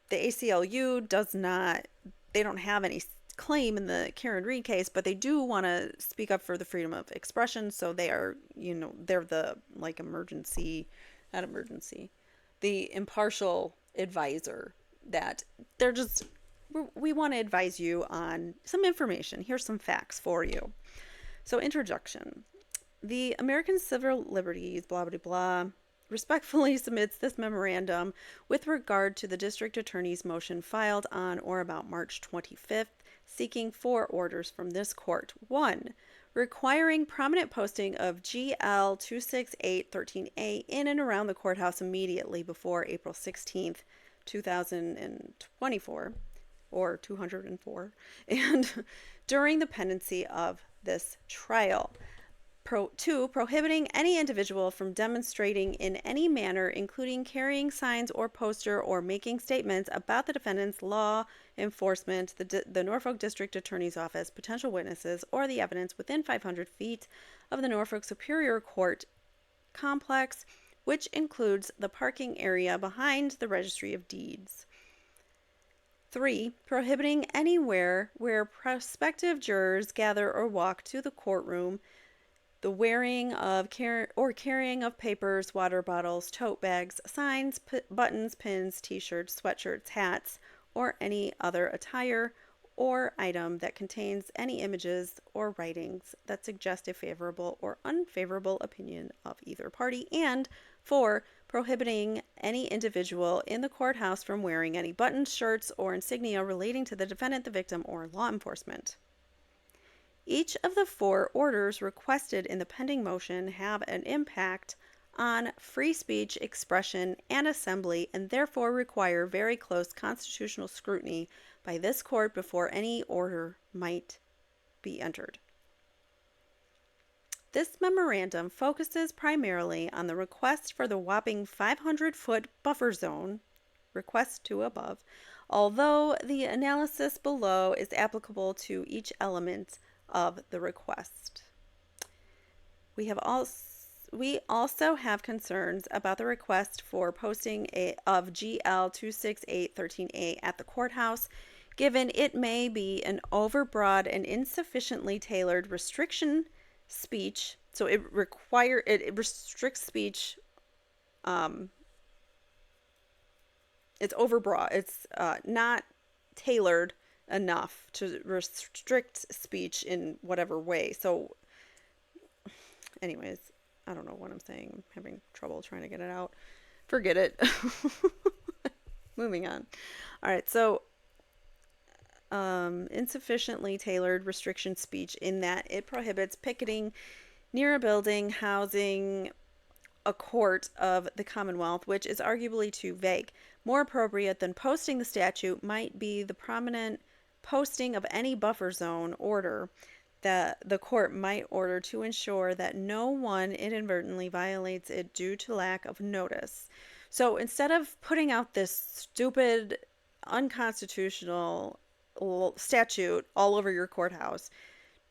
[SPEAKER 1] the ACLU does not, they don't have any claim in the Karen Reed case, but they do want to speak up for the freedom of expression. So they are, they're the like not emergency, the impartial advisor that they're just, we want to advise you on some information. Here's some facts for you. So, introduction. The American Civil Liberties, blah, blah, blah, respectfully submits this memorandum with regard to the district attorney's motion filed on or about March 25th, seeking 4 orders from this court. 1. Requiring prominent posting of GL 26813A in and around the courthouse immediately before April 16th, 2024, or 204, and during the pendency of this trial. 2. Prohibiting any individual from demonstrating in any manner, including carrying signs or poster or making statements about the defendant's law enforcement, the Norfolk District Attorney's Office, potential witnesses, or the evidence within 500 feet of the Norfolk Superior Court complex, which includes the parking area behind the Registry of Deeds. 3. Prohibiting anywhere where prospective jurors gather or walk to the courtroom the wearing of or carrying of papers, water bottles, tote bags, signs, buttons, pins, t-shirts, sweatshirts, hats, or any other attire or item that contains any images or writings that suggest a favorable or unfavorable opinion of either party. And 4. Prohibiting any individual in the courthouse from wearing any buttons, shirts, or insignia relating to the defendant, the victim, or law enforcement. Each of the 4 orders requested in the pending motion have an impact on free speech, expression, and assembly, and therefore require very close constitutional scrutiny by this court before any order might be entered. This memorandum focuses primarily on the request for the whopping 500-foot buffer zone, request 2 above, although the analysis below is applicable to each element of the request. We also have concerns about the request for posting of GL 26813A at the courthouse, given it may be an overbroad and insufficiently tailored restriction speech. So it restricts speech. It's overbroad. It's not tailored enough to restrict speech in whatever way. So anyways, I don't know what I'm saying. I'm having trouble trying to get it out. Forget it. Moving on. All right, so insufficiently tailored restriction speech in that it prohibits picketing near a building housing a court of the Commonwealth, which is arguably too vague. More appropriate than posting the statute might be the prominent posting of any buffer zone order that the court might order to ensure that no one inadvertently violates it due to lack of notice. So instead of putting out this stupid, unconstitutional statute all over your courthouse,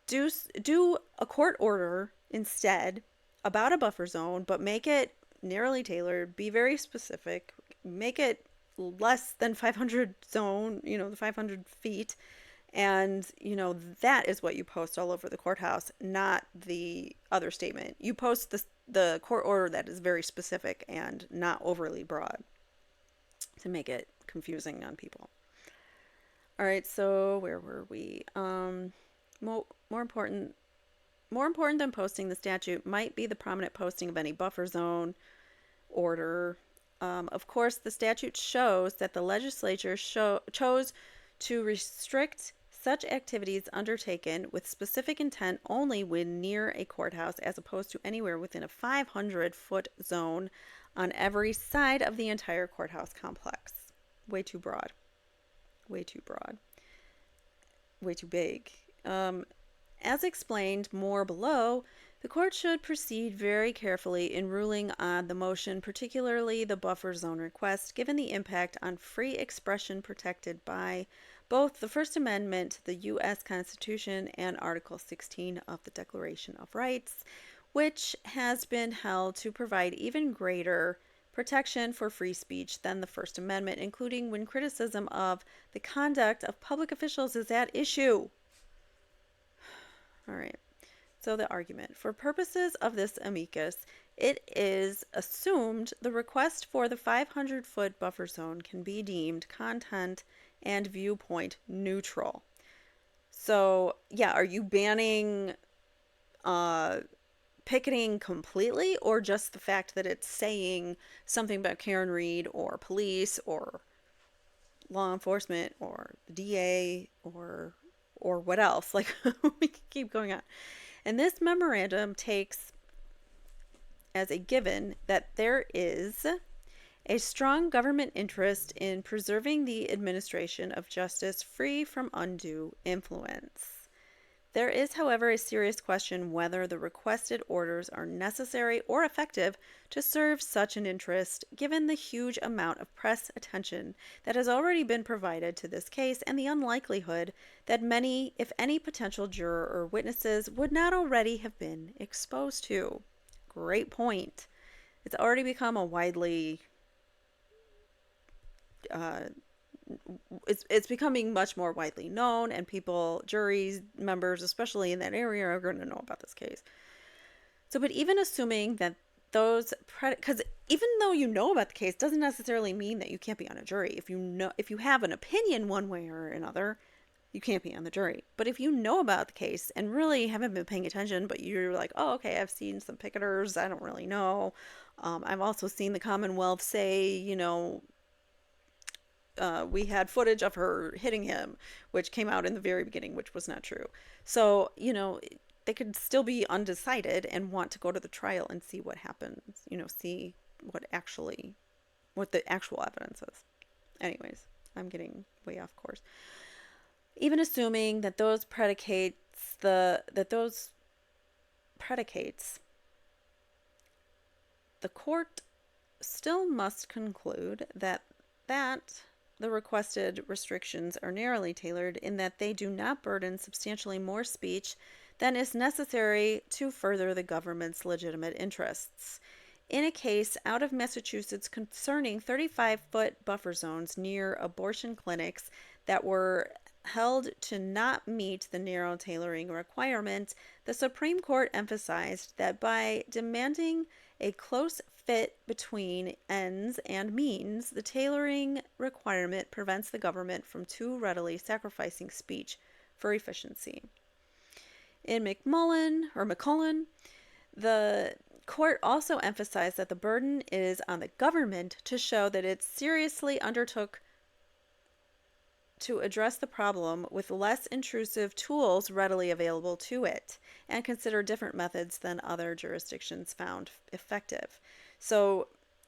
[SPEAKER 1] do a court order instead about a buffer zone, but make it narrowly tailored, be very specific, make it less than 500 zone, the 500 feet. And, that is what you post all over the courthouse, not the other statement. You post the court order that is very specific and not overly broad to make it confusing on people. All right, so where were we? More important than posting the statute might be the prominent posting of any buffer zone order. Of course, the statute shows that the legislature chose to restrict such activities undertaken with specific intent only when near a courthouse as opposed to anywhere within a 500-foot zone on every side of the entire courthouse complex. Way too broad. Way too broad. Way too big. As explained more below, the court should proceed very carefully in ruling on the motion, particularly the buffer zone request, given the impact on free expression protected by both the First Amendment to the U.S. Constitution and Article 16 of the Declaration of Rights, which has been held to provide even greater protection for free speech than the First Amendment, including when criticism of the conduct of public officials is at issue. All right. So the argument. For purposes of this amicus, it is assumed the request for the 500-foot buffer zone can be deemed content and viewpoint neutral. So, yeah, are you banning picketing completely, or just the fact that it's saying something about Karen Reed or police or law enforcement or the DA or what else? Like, we can keep going on. And this memorandum takes as a given that there is a strong government interest in preserving the administration of justice free from undue influence. There is, however, a serious question whether the requested orders are necessary or effective to serve such an interest, given the huge amount of press attention that has already been provided to this case and the unlikelihood that many, if any, potential juror or witnesses would not already have been exposed to. Great point. It's already become a widely it's becoming much more widely known, and people, juries, members, especially in that area, are going to know about this case. So, but even assuming that those, because even though you know about the case, doesn't necessarily mean that you can't be on a jury. If you have an opinion one way or another, you can't be on the jury. But if you know about the case and really haven't been paying attention, but you're like, oh, okay, I've seen some picketers, I don't really know. I've also seen the Commonwealth say, we had footage of her hitting him, which came out in the very beginning, which was not true. So, they could still be undecided and want to go to the trial and see what happens, see what the actual evidence is. Anyways, I'm getting way off course. Even assuming that those predicates, the court still must conclude that the requested restrictions are narrowly tailored in that they do not burden substantially more speech than is necessary to further the government's legitimate interests. In a case out of Massachusetts concerning 35-foot buffer zones near abortion clinics that were held to not meet the narrow tailoring requirement, the Supreme Court emphasized that by demanding a close fit between ends and means, the tailoring requirement prevents the government from too readily sacrificing speech for efficiency. In McCullen, the court also emphasized that the burden is on the government to show that it seriously undertook to address the problem with less intrusive tools readily available to it and consider different methods than other jurisdictions found effective. So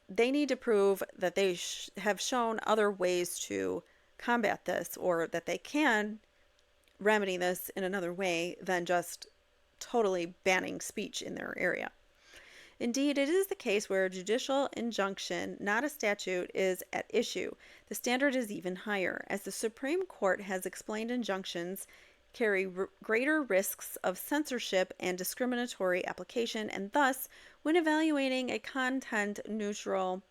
[SPEAKER 1] they need to prove that they have shown other ways to combat this, or that they can remedy this in another way than just totally banning speech in their area. Indeed, it is the case where a judicial injunction, not a statute, is at issue. The standard is even higher. As the Supreme Court has explained, injunctions carry greater risks of censorship and discriminatory application, and thus, when evaluating a content-neutral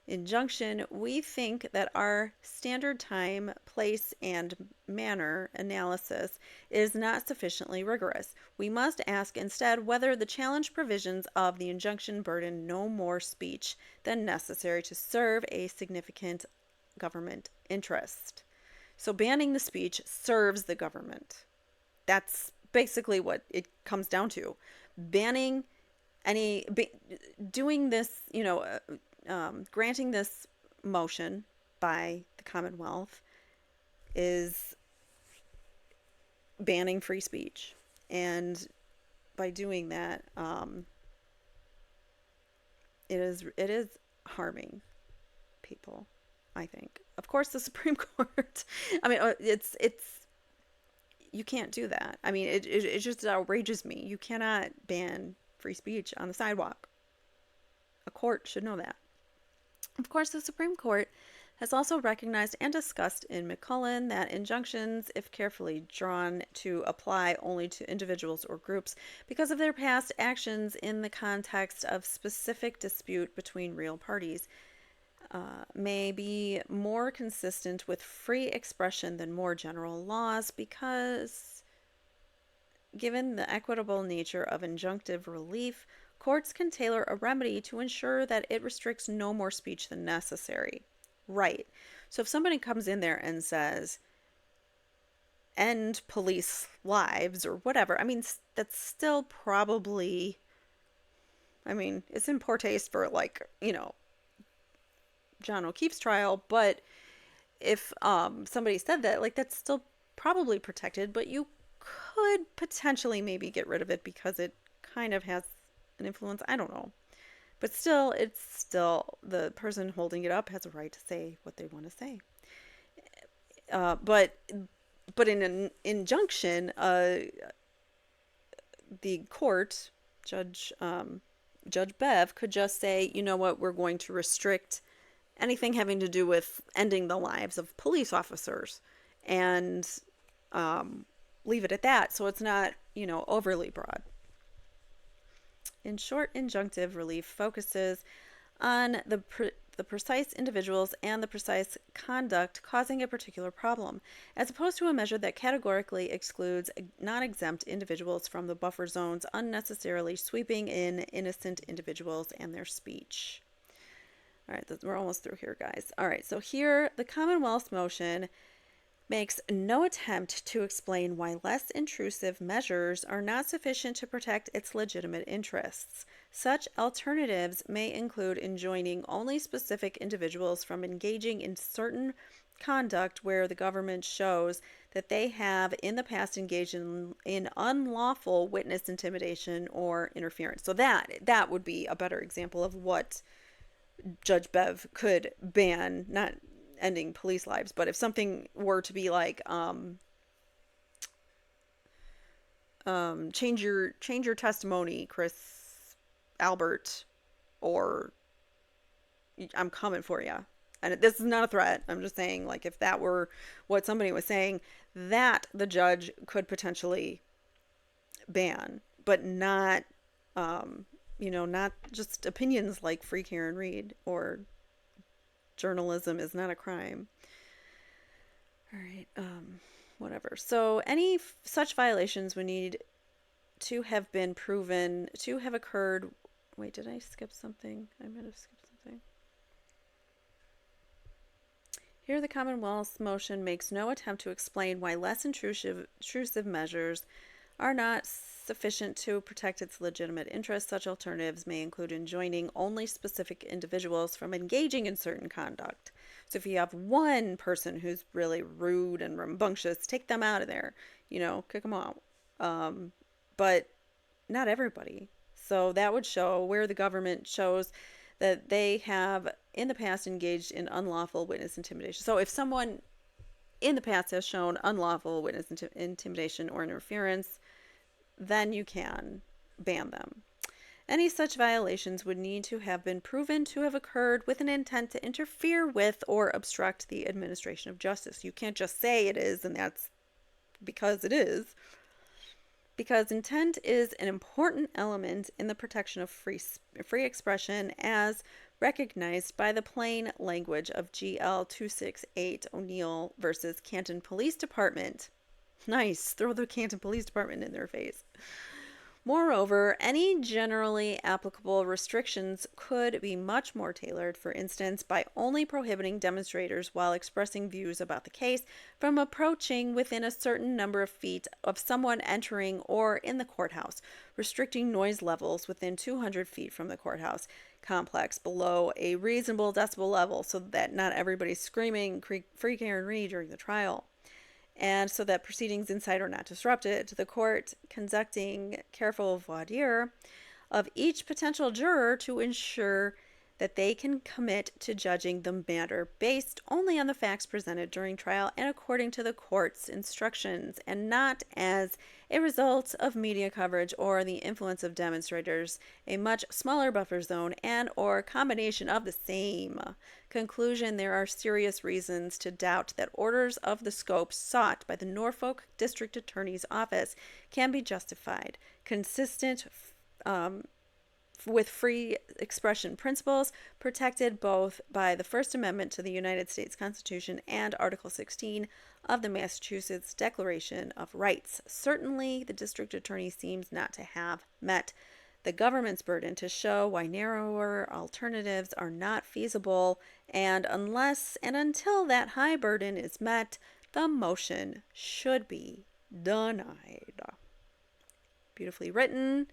[SPEAKER 1] injunction, we think that our standard time, place, and manner analysis is not sufficiently rigorous. We must ask instead whether the challenge provisions of the injunction burden no more speech than necessary to serve a significant government interest. So banning the speech serves the government. That's basically what it comes down to. Banning doing this, granting this motion by the Commonwealth is banning free speech. And by doing that, it is harming people, I think. Of course, the Supreme Court. I mean, it's you can't do that. I mean, it just outrages me. You cannot ban free speech on the sidewalk. A court should know that. Of course, the Supreme Court has also recognized and discussed in McCullen that injunctions, if carefully drawn, to apply only to individuals or groups because of their past actions in the context of specific dispute between real parties, may be more consistent with free expression than more general laws because, given the equitable nature of injunctive relief, courts can tailor a remedy to ensure that it restricts no more speech than necessary. Right. So if somebody comes in there and says, end police lives or whatever, I mean, that's still probably, I mean, it's in poor taste for, like, John O'Keefe's trial, but if somebody said that, like, that's still probably protected, but you could potentially maybe get rid of it because it kind of has an influence. I don't know. But still, it's still the person holding it up has a right to say what they want to say. But in an injunction, the court, Judge Bev, could just say, you know what, we're going to restrict anything having to do with ending the lives of police officers, and leave it at that, so it's not, overly broad. In short, injunctive relief focuses on the precise individuals and the precise conduct causing a particular problem, as opposed to a measure that categorically excludes non-exempt individuals from the buffer zones, unnecessarily sweeping in innocent individuals and their speech. All right, we're almost through here, guys. All right, so here, the Commonwealth's motion makes no attempt to explain why less intrusive measures are not sufficient to protect its legitimate interests. Such alternatives may include enjoining only specific individuals from engaging in certain conduct where the government shows that they have in the past engaged in unlawful witness intimidation or interference. So that would be a better example of what Judge Bev could ban, not ending police lives, but if something were to be like change your testimony, Chris Albert, or I'm coming for you. And this is not a threat. I'm just saying, like, if that were what somebody was saying, that the judge could potentially ban, but not not just opinions like Free Karen Reed or journalism is not a crime. All right, whatever. So any such violations would need to have been proven to have occurred. Wait, did I skip something? I might have skipped something. Here, the Commonwealth's motion makes no attempt to explain why less intrusive measures are not sufficient to protect its legitimate interests. Such alternatives may include enjoining only specific individuals from engaging in certain conduct. So if you have one person who's really rude and rambunctious, take them out of there, kick them out. But not everybody. So that would show where the government shows that they have in the past engaged in unlawful witness intimidation. So if someone in the past has shown unlawful witness intimidation or interference, then you can ban them. Any such violations would need to have been proven to have occurred with an intent to interfere with or obstruct the administration of justice. You can't just say it is, and that's because it is. Because intent is an important element in the protection of free expression as recognized by the plain language of GL 268 O'Neill versus Canton Police Department. Nice, throw the Canton Police Department in their face. Moreover, any generally applicable restrictions could be much more tailored, for instance, by only prohibiting demonstrators while expressing views about the case from approaching within a certain number of feet of someone entering or in the courthouse, restricting noise levels within 200 feet from the courthouse complex below a reasonable decibel level so that not everybody's screaming Free Karen Reed during the trial. And so that proceedings inside are not disrupted. The court conducting careful voir dire of each potential juror to ensure that they can commit to judging the matter based only on the facts presented during trial and according to the court's instructions, and not as a result of media coverage or the influence of demonstrators, a much smaller buffer zone, and or combination of the same. Conclusion: there are serious reasons to doubt that orders of the scope sought by the Norfolk District Attorney's Office can be justified, consistent with free expression principles protected both by the First Amendment to the United States Constitution and Article 16 of the Massachusetts Declaration of Rights. Certainly, the district attorney seems not to have met the government's burden to show why narrower alternatives are not feasible, and unless and until that high burden is met, the motion should be denied. Beautifully written.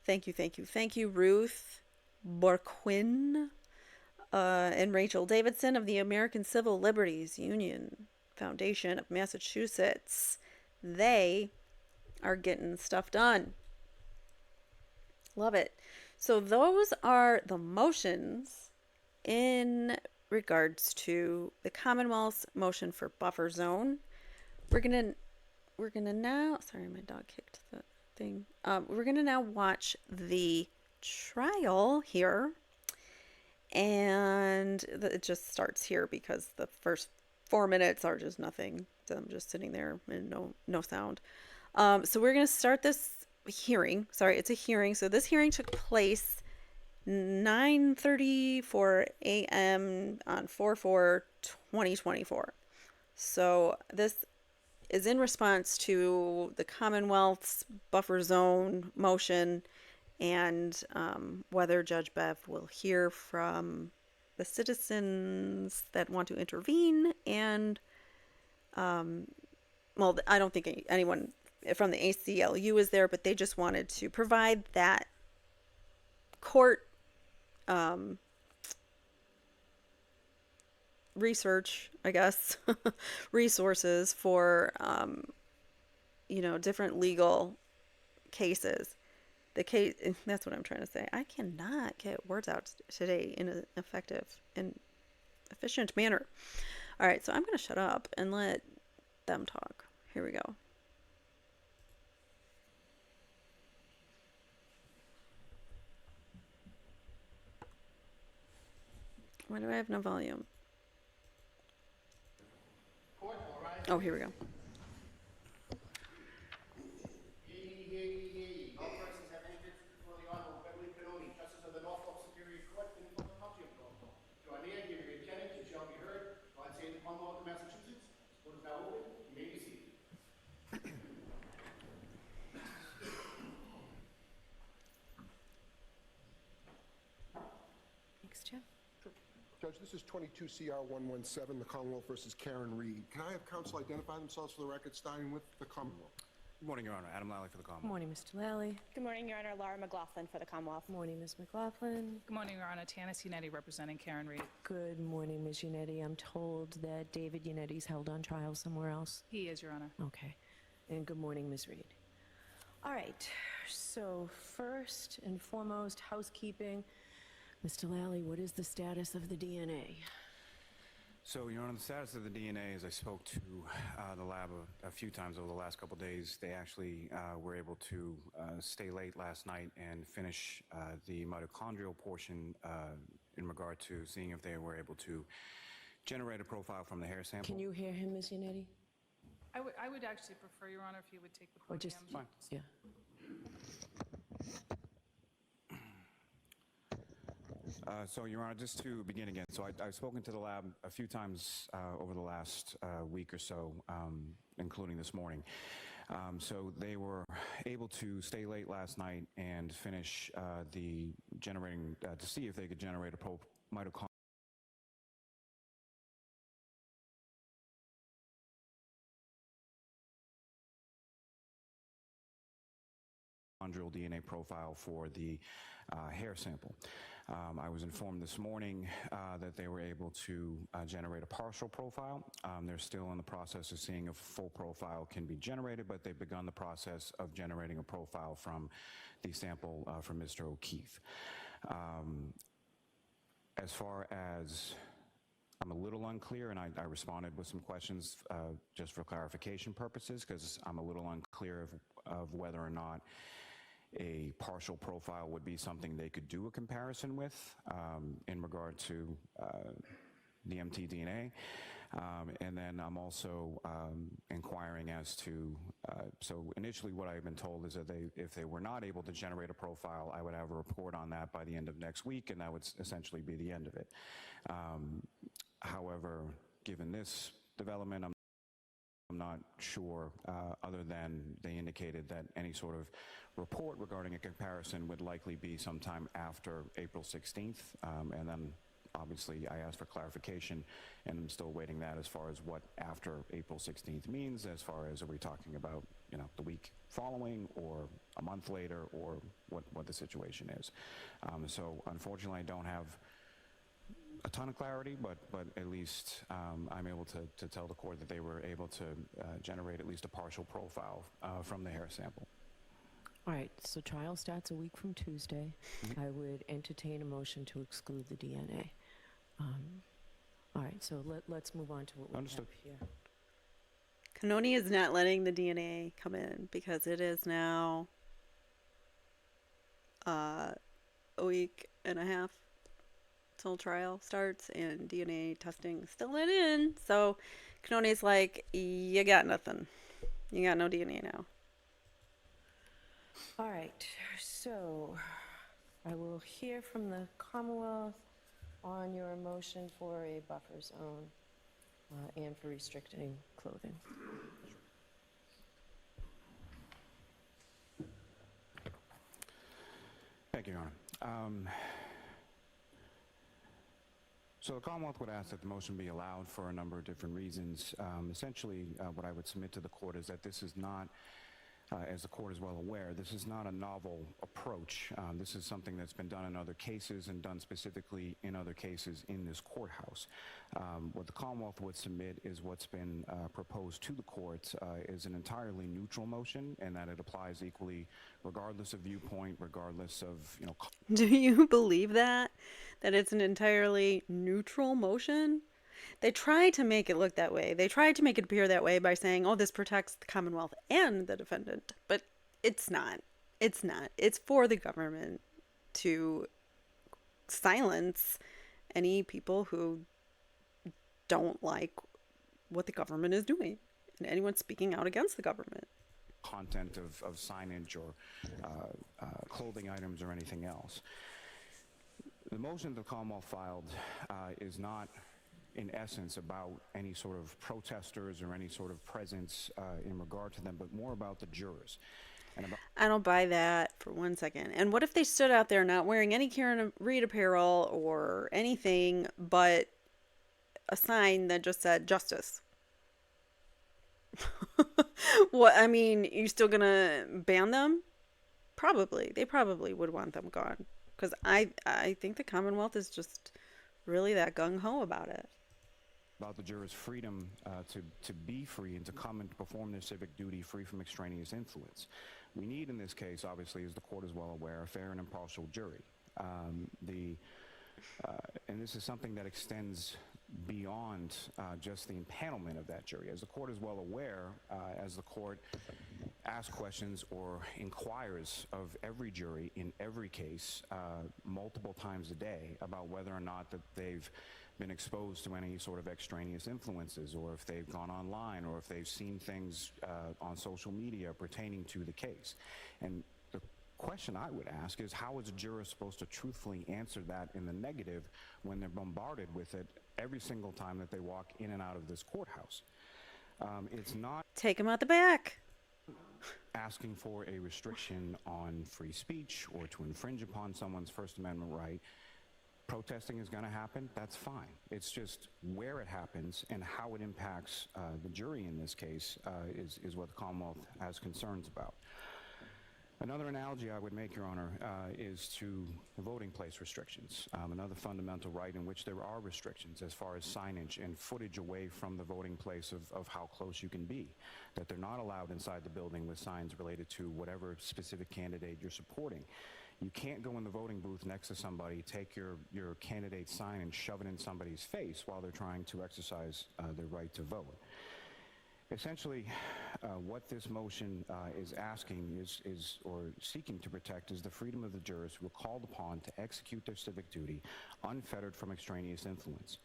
[SPEAKER 1] Thank you, thank you, thank you, Ruth Borquin and Rachel Davidson of the American Civil Liberties Union Foundation of Massachusetts. They are getting stuff done. Love it. So those are the motions in regards to the Commonwealth's motion for buffer zone. We're gonna now. Sorry, my dog kicked the thing. We're gonna now watch the trial here, and it just starts here because the first 4 minutes are just nothing. So I'm just sitting there and no sound. So we're gonna start this hearing. Sorry, it's a hearing. So this hearing took place 9:34 a.m. on 4/4/2024. So this is in response to the Commonwealth's buffer zone motion, and whether Judge Bev will hear from the citizens that want to intervene. And well, I don't think anyone from the ACLU is there, but they just wanted to provide that court research, I guess, resources for different legal cases. The case, that's what I'm trying to say. I cannot get words out today in an effective and efficient manner. All right, so I'm going to shut up and let them talk. Here we go. Why do I have no volume? Oh, here we go.
[SPEAKER 3] All persons have entered before the Honorable Beverly Pennoni, Justice of the Norfolk Superior Court, in the County of Norfolk. To our man, give your lieutenant, it shall be heard. God save the Commonwealth of Massachusetts. Court is now open. You may be seated.
[SPEAKER 1] Thanks, Jim.
[SPEAKER 4] Judge, this is 22 CR 117, the Commonwealth versus Karen Reed. Can I have counsel identify themselves for the record, starting with the Commonwealth?
[SPEAKER 5] Good morning, Your Honor. Adam Lally for the
[SPEAKER 6] Good
[SPEAKER 5] Commonwealth.
[SPEAKER 6] morning, Mr. Lally.
[SPEAKER 7] Good morning, Your Honor. Laura McLaughlin for the Commonwealth.
[SPEAKER 6] Good morning, Ms. McLaughlin.
[SPEAKER 8] Good morning, Your Honor. Tanis Unetti representing Karen Reed.
[SPEAKER 6] Good morning, Ms. Unetti. I'm told that David Unetti's held on trial somewhere else.
[SPEAKER 8] He is, Your Honor.
[SPEAKER 6] Okay. And good morning, Ms. Reed. All right. So first and foremost, housekeeping. Mr. Lally, what is the status of the DNA?
[SPEAKER 5] So, Your Honor, the status of the DNA, as I spoke to the lab a few times over the last couple of days, they actually were able to stay late last night and finish the mitochondrial portion in regard to seeing if they were able to generate a profile from the hair sample.
[SPEAKER 6] Can you hear him, Ms. Unetti?
[SPEAKER 8] I would actually prefer, Your Honor, if you would take the
[SPEAKER 6] Or
[SPEAKER 8] podium.
[SPEAKER 6] just,
[SPEAKER 5] Fine.
[SPEAKER 6] yeah.
[SPEAKER 5] So, Your Honor, just to begin again, so I've spoken to the lab a few times over the last week or so, including this morning. So they were able to stay late last night and finish the generating, to see if they could generate a mitochondrial DNA profile for the hair sample. I was informed this morning that they were able to generate a partial profile. They're still in the process of seeing if a full profile can be generated, but they've begun the process of generating a profile from the sample from Mr. O'Keefe. As far as I'm a little unclear, and I responded with some questions just for clarification purposes, because I'm a little unclear of whether or not a partial profile would be something they could do a comparison with in regard to the mtDNA. And then I'm also inquiring as to, so initially what I've been told is that if they were not able to generate a profile, I would have a report on that by the end of next week, and that would essentially be the end of it. However, given this development, I'm not sure, other than they indicated that any sort of report regarding a comparison would likely be sometime after April 16th, and then obviously I asked for clarification, and I'm still waiting that as far as what after April 16th means, as far as are we talking about, you know, the week following or a month later, or what the situation is. So unfortunately I don't have a ton of clarity, but at least I'm able to tell the court that they were able to generate at least a partial profile from the hair sample.
[SPEAKER 6] All right, so trial starts a week from Tuesday. I would entertain a motion to exclude the DNA. All right, so let's move on to what we
[SPEAKER 5] Understood.
[SPEAKER 6] have here.
[SPEAKER 1] Canoni is not letting the DNA come in because it is now a week and a half till trial starts and DNA testing still not in. So Canoni's like, you got nothing. You got no DNA now.
[SPEAKER 6] All right, so I will hear from the Commonwealth on your motion for a buffer zone and for restricting clothing.
[SPEAKER 5] Thank you, Your Honor. So the Commonwealth would ask that the motion be allowed for a number of different reasons. Essentially, what I would submit to the court is that this is not, as the court is well aware, this is not a novel approach. This is something that's been done in other cases and done specifically in other cases in this courthouse. What the Commonwealth would submit is what's been proposed to the court is an entirely neutral motion, and that it applies equally regardless of viewpoint, regardless of, you know.
[SPEAKER 1] Do you believe that? That it's an entirely neutral motion? They tried to make it look that way. They tried to make it appear that way by saying, oh, this protects the Commonwealth and the defendant. But it's not. It's not. It's for the government to silence any people who don't like what the government is doing and anyone speaking out against the government.
[SPEAKER 5] Content of signage or clothing items or anything else. The motion the Commonwealth filed is not, in essence, about any sort of protesters or any sort of presence in regard to them, but more about the jurors. And about
[SPEAKER 1] I don't buy that for 1 second. And what if they stood out there not wearing any Karen Reed apparel or anything but a sign that just said justice? What, I mean, you still gonna ban them? Probably. They probably would want them gone. Because I think the Commonwealth is just really that gung-ho about it.
[SPEAKER 5] about the jurors' freedom to be free and to come and perform their civic duty free from extraneous influence. We need, in this case, obviously, as the court is well aware, a fair and impartial jury. And this is something that extends beyond just the empanelment of that jury. As the court is well aware, as the court asks questions or inquires of every jury in every case multiple times a day about whether or not that they've been exposed to any sort of extraneous influences, or if they've gone online, or if they've seen things on social media pertaining to the case. And the question I would ask is, how is a juror supposed to truthfully answer that in the negative when they're bombarded with it every single time that they walk in and out of this courthouse? It's not
[SPEAKER 1] Take them out the back.
[SPEAKER 5] asking for a restriction on free speech or to infringe upon someone's First Amendment right. Protesting is going to happen, that's fine. It's just where it happens and how it impacts the jury in this case is what the Commonwealth has concerns about. Another analogy I would make, Your Honor, is to voting place restrictions, another fundamental right in which there are restrictions as far as signage and footage away from the voting place of how close you can be, that they're not allowed inside the building with signs related to whatever specific candidate you're supporting. You can't go in the voting booth next to somebody, take your candidate sign and shove it in somebody's face while they're trying to exercise their right to vote. Essentially, what this motion is asking or seeking to protect is the freedom of the jurors who are called upon to execute their civic duty unfettered from extraneous influence.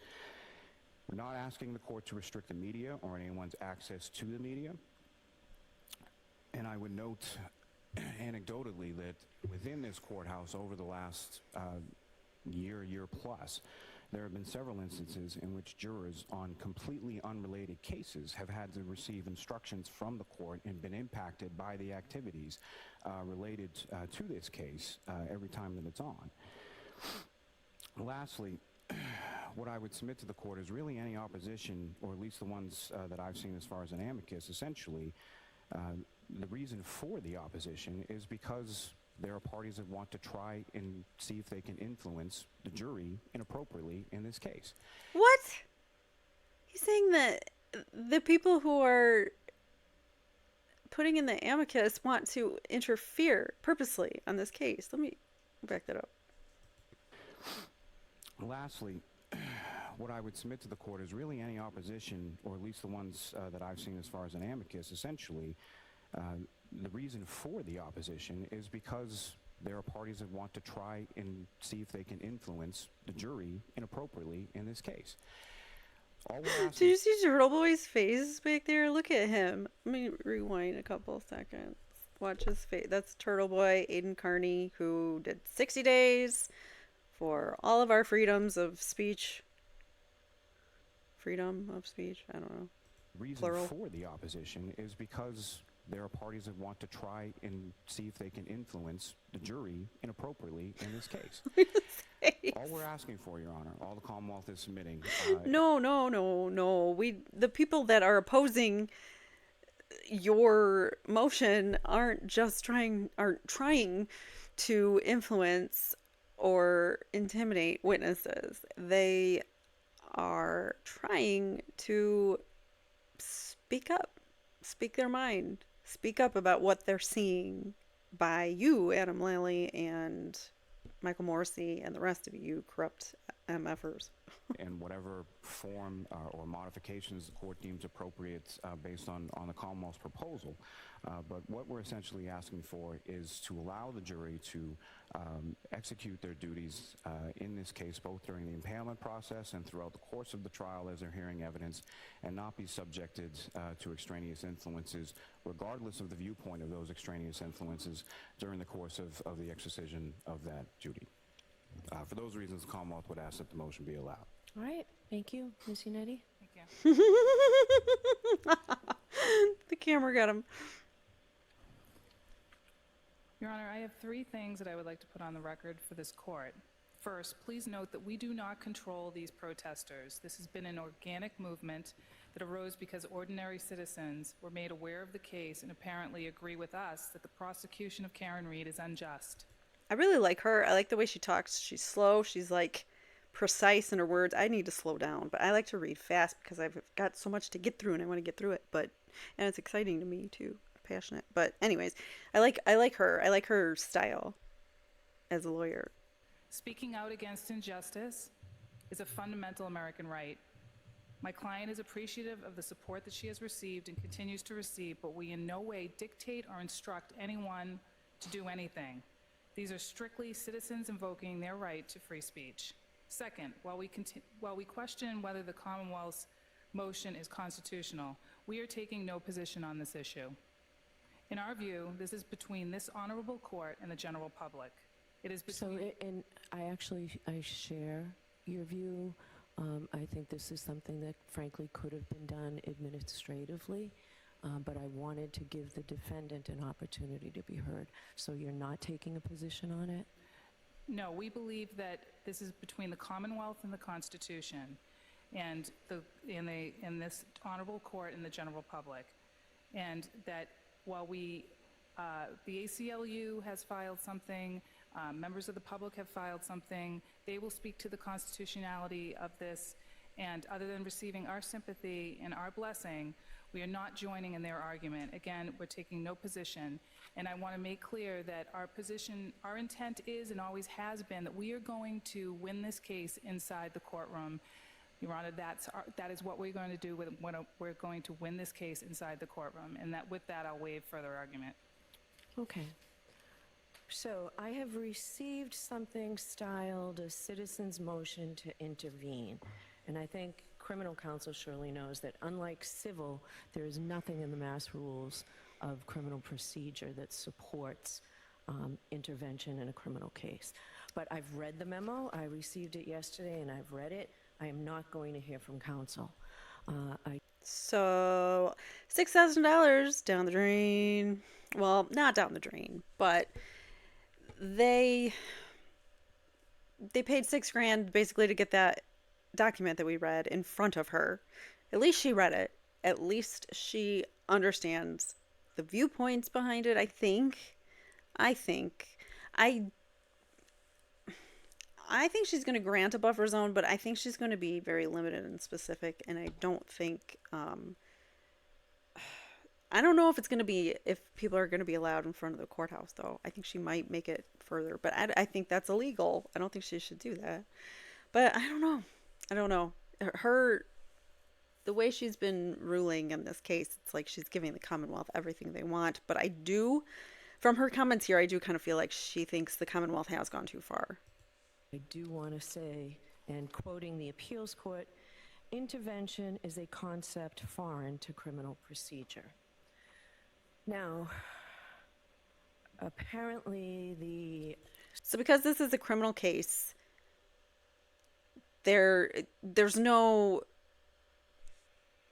[SPEAKER 5] We're not asking the court to restrict the media or anyone's access to the media. And I would note anecdotally that within this courthouse over the last year plus, there have been several instances in which jurors on completely unrelated cases have had to receive instructions from the court and been impacted by the activities related to this case every time that it's on. Lastly, what I would submit to the court is really any opposition, or at least the ones that I've seen as far as an amicus, essentially, the reason for the opposition is because there are parties that want to try and see if they can influence the jury inappropriately in this case.
[SPEAKER 1] What? He's saying that the people who are putting in the amicus want to interfere purposely on this case. Let me back that up.
[SPEAKER 5] Lastly, what I would submit to the court is really any opposition, or at least the ones that I've seen as far as an amicus, essentially, the reason for the opposition is because there are parties that want to try and see if they can influence the jury inappropriately in this case. All we're asking—
[SPEAKER 1] Did you see Turtle Boy's face back there? Look at him. Let me rewind a couple seconds. Watch his face. That's Turtle Boy, Aiden Carney, who did 60 days for all of our freedoms of speech. Freedom of speech? I don't know.
[SPEAKER 5] Reason
[SPEAKER 1] Plural.
[SPEAKER 5] for the opposition is because there are parties that want to try and see if they can influence the jury inappropriately in this case. All we're asking for, Your Honor, all the Commonwealth is submitting—
[SPEAKER 1] No. The people that are opposing your motion aren't trying to influence or intimidate witnesses. They are trying to speak up, speak their mind, speak up about what they're seeing by you, Adam Lally, and Michael Morrissey, and the rest of you corrupt MFers.
[SPEAKER 5] in whatever form or modifications the court deems appropriate based on the Commonwealth's proposal. But what we're essentially asking for is to allow the jury to execute their duties in this case, both during the impanelment process and throughout the course of the trial as they're hearing evidence, and not be subjected to extraneous influences, regardless of the viewpoint of those extraneous influences during the course of the exercision of that duty. For those reasons, the Commonwealth would ask that the motion be allowed.
[SPEAKER 6] All right, thank you, Ms. Unetti.
[SPEAKER 8] Thank you.
[SPEAKER 1] The camera got him.
[SPEAKER 8] Your Honor, I have 3 things that I would like to put on the record for this court. First, please note that we do not control these protesters. This has been an organic movement that arose because ordinary citizens were made aware of the case and apparently agree with us that the prosecution of Karen Reed is unjust.
[SPEAKER 1] I really like her. I like the way she talks. She's slow. She's like precise in her words. I need to slow down, but I like to read fast because I've got so much to get through and I want to get through it. And it's exciting to me too. Passionate. But anyways, I like her. I like her style as a lawyer.
[SPEAKER 8] Speaking out against injustice is a fundamental American right. My client is appreciative of the support that she has received and continues to receive, but we in no way dictate or instruct anyone to do anything. These are strictly citizens invoking their right to free speech. Second, while we question whether the Commonwealth's motion is constitutional, we are taking no position on this issue. In our view, this is between this honorable court and the general public. It is between—
[SPEAKER 6] So, and I share your view. I think this is something that frankly could have been done administratively, but I wanted to give the defendant an opportunity to be heard. So you're not taking a position on it?
[SPEAKER 8] No, we believe that this is between the Commonwealth and the Constitution, and in this honorable court and the general public, and that while we The ACLU has filed something, members of the public have filed something. They will speak to the constitutionality of this, and other than receiving our sympathy and our blessing, we are not joining in their argument. Again, we're taking no position, and I want to make clear that our position, our intent is and always has been that we are going to win this case inside the courtroom. Your Honor, that is what we're going to do. We're going to win this case inside the courtroom, and that with that, I'll waive further argument.
[SPEAKER 6] Okay. So I have received something styled a citizen's motion to intervene. And I think criminal counsel surely knows that unlike civil, there is nothing in the Mass rules of criminal procedure that supports intervention in a criminal case. But I've read the memo. I received it yesterday, and I've read it. I am not going to hear from counsel.
[SPEAKER 1] So, $6,000 down the drain. Well, not down the drain, but they paid $6,000 basically to get that document that we read in front of her. At least she read it. At least she understands the viewpoints behind it, I think. I think she's going to grant a buffer zone, but I think she's going to be very limited and specific, and I don't think, I don't know if it's going to be, if people are going to be allowed in front of the courthouse, though. I think she might make it further, but I think that's illegal. I don't think she should do that. But I don't know. The way she's been ruling in this case, it's like she's giving the Commonwealth everything they want. But from her comments here, I do kind of feel like she thinks the Commonwealth has gone too far.
[SPEAKER 6] I do want to say, and quoting the appeals court, intervention is a concept foreign to criminal procedure. Now, apparently
[SPEAKER 1] So because this is a criminal case, there's no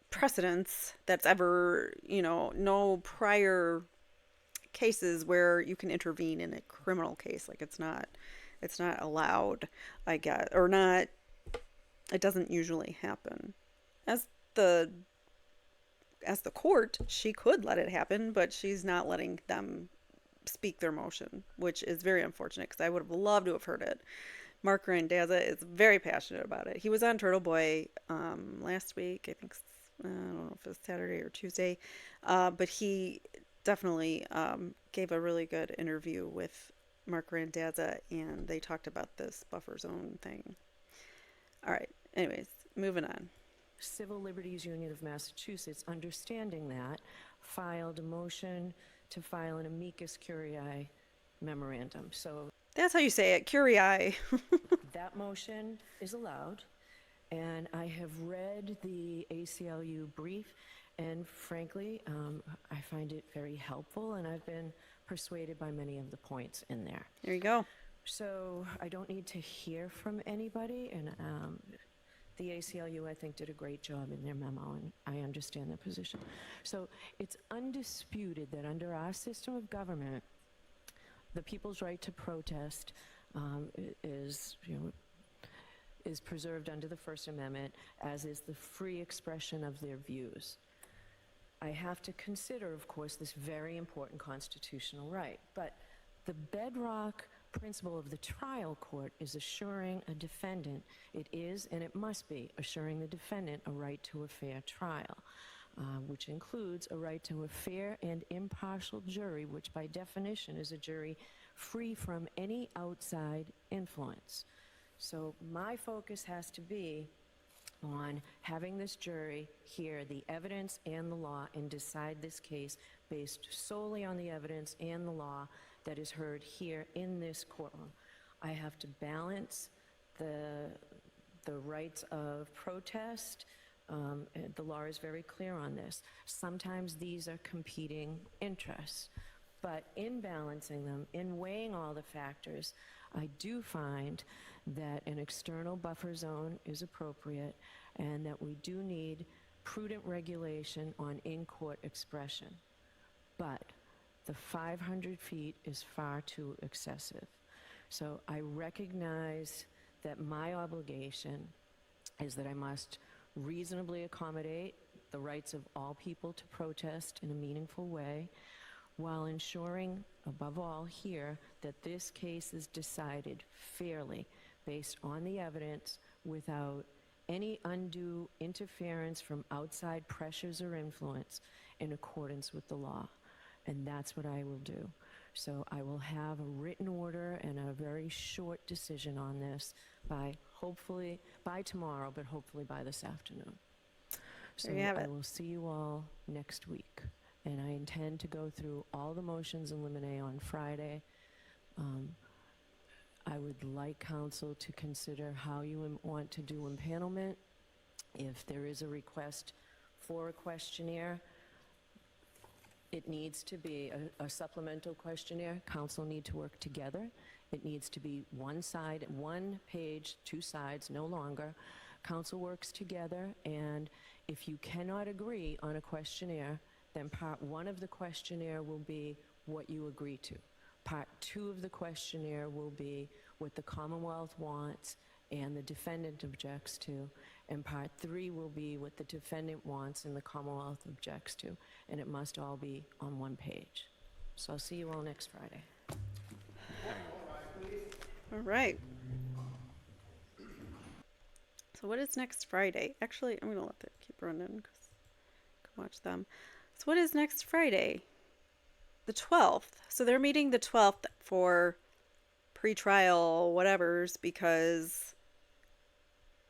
[SPEAKER 1] precedence that's ever, no prior cases where you can intervene in a criminal case. Like it's not allowed, I guess, or not. It doesn't usually happen. As the court, she could let it happen, but she's not letting them speak their motion, which is very unfortunate because I would have loved to have heard it. Mark Randazza is very passionate about it. He was on Turtle Boy last week, I think, I don't know if it was Saturday or Tuesday, but he definitely gave a really good interview with Mark Randazza, and they talked about this buffer zone thing. All right, anyways, moving on.
[SPEAKER 6] Civil Liberties Union of Massachusetts, understanding that, filed a motion to file an Amicas Curiae memorandum. So
[SPEAKER 1] that's how you say it, Curiae.
[SPEAKER 6] that motion is allowed, and I have read the ACLU brief, and frankly, I find it very helpful, and I've been persuaded by many of the points in there.
[SPEAKER 1] There you go.
[SPEAKER 6] So I don't need to hear from anybody, and the ACLU, I think, did a great job in their memo, and I understand their position. So it's undisputed that under our system of government, the people's right to protest is preserved under the First Amendment, as is the free expression of their views. I have to consider, of course, this very important constitutional right, but the bedrock principle of the trial court is assuring a defendant, it is and it must be assuring the defendant a right to a fair trial, which includes a right to a fair and impartial jury, which by definition is a jury free from any outside influence. So my focus has to be on having this jury hear the evidence and the law and decide this case based solely on the evidence and the law that is heard here in this courtroom. I have to balance the rights of protest. The law is very clear on this. Sometimes these are competing interests, but in balancing them, in weighing all the factors, I do find that an external buffer zone is appropriate and that we do need prudent regulation on in-court expression. But the 500 feet is far too excessive. So I recognize that my obligation is that I must reasonably accommodate the rights of all people to protest in a meaningful way, while ensuring, above all here, that this case is decided fairly based on the evidence without any undue interference from outside pressures or influence in accordance with the law. And that's what I will do. So I will have a written order and a very short decision on this by tomorrow, but hopefully by this afternoon. So
[SPEAKER 1] There you have
[SPEAKER 6] I
[SPEAKER 1] it.
[SPEAKER 6] will see you all next week. And I intend to go through all the motions in limine on Friday. I would like council to consider how you want to do impanelment. If there is a request for a questionnaire, it needs to be a supplemental questionnaire. Council need to work together. It needs to be one side, one page, two sides, no longer. Council works together, and if you cannot agree on a questionnaire, then part one of the questionnaire will be what you agree to. Part two of the questionnaire will be what the Commonwealth wants and the defendant objects to, and part three will be what the defendant wants and the Commonwealth objects to, and it must all be on one page. So I'll see you all next Friday.
[SPEAKER 1] All right. So what is next Friday? Actually, I'm going to let that keep running because I can watch them. So what is next Friday? The 12th. So they're meeting the 12th for pre-trial whatevers because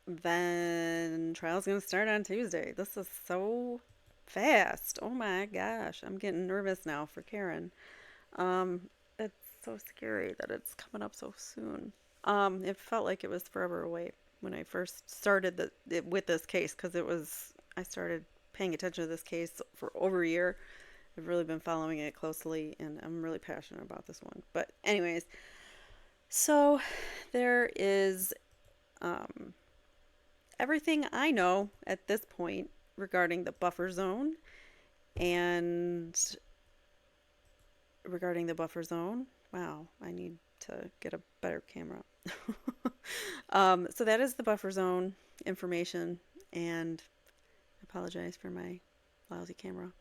[SPEAKER 1] then trial's going to start on Tuesday. This is so fast. Oh my gosh. I'm getting nervous now for Karen. It's so scary that it's coming up so soon. It felt like it was forever away when I first started with this case, because I started paying attention to this case for over a year. I've really been following it closely, and I'm really passionate about this one. But anyways, so there is everything I know at this point regarding the buffer zone Wow, I need to get a better camera. So that is the buffer zone information, and I apologize for my lousy camera.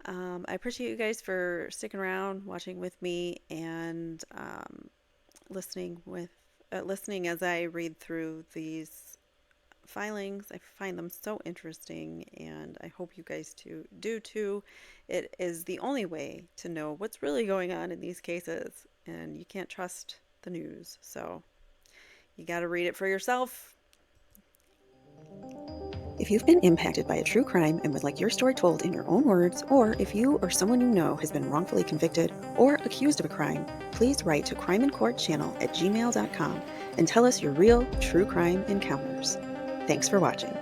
[SPEAKER 1] I appreciate you guys for sticking around, watching with me, and listening as I read through these filings. I find them so interesting, and I hope you guys do too. It is the only way to know what's really going on in these cases, and you can't trust the news, so you got to read it for yourself. If you've been impacted by a true crime and would like your story told in your own words, or if you or someone you know has been wrongfully convicted or accused of a crime, please write to crimeincourtchannel@gmail.com and tell us your real true crime encounters. Thanks for watching.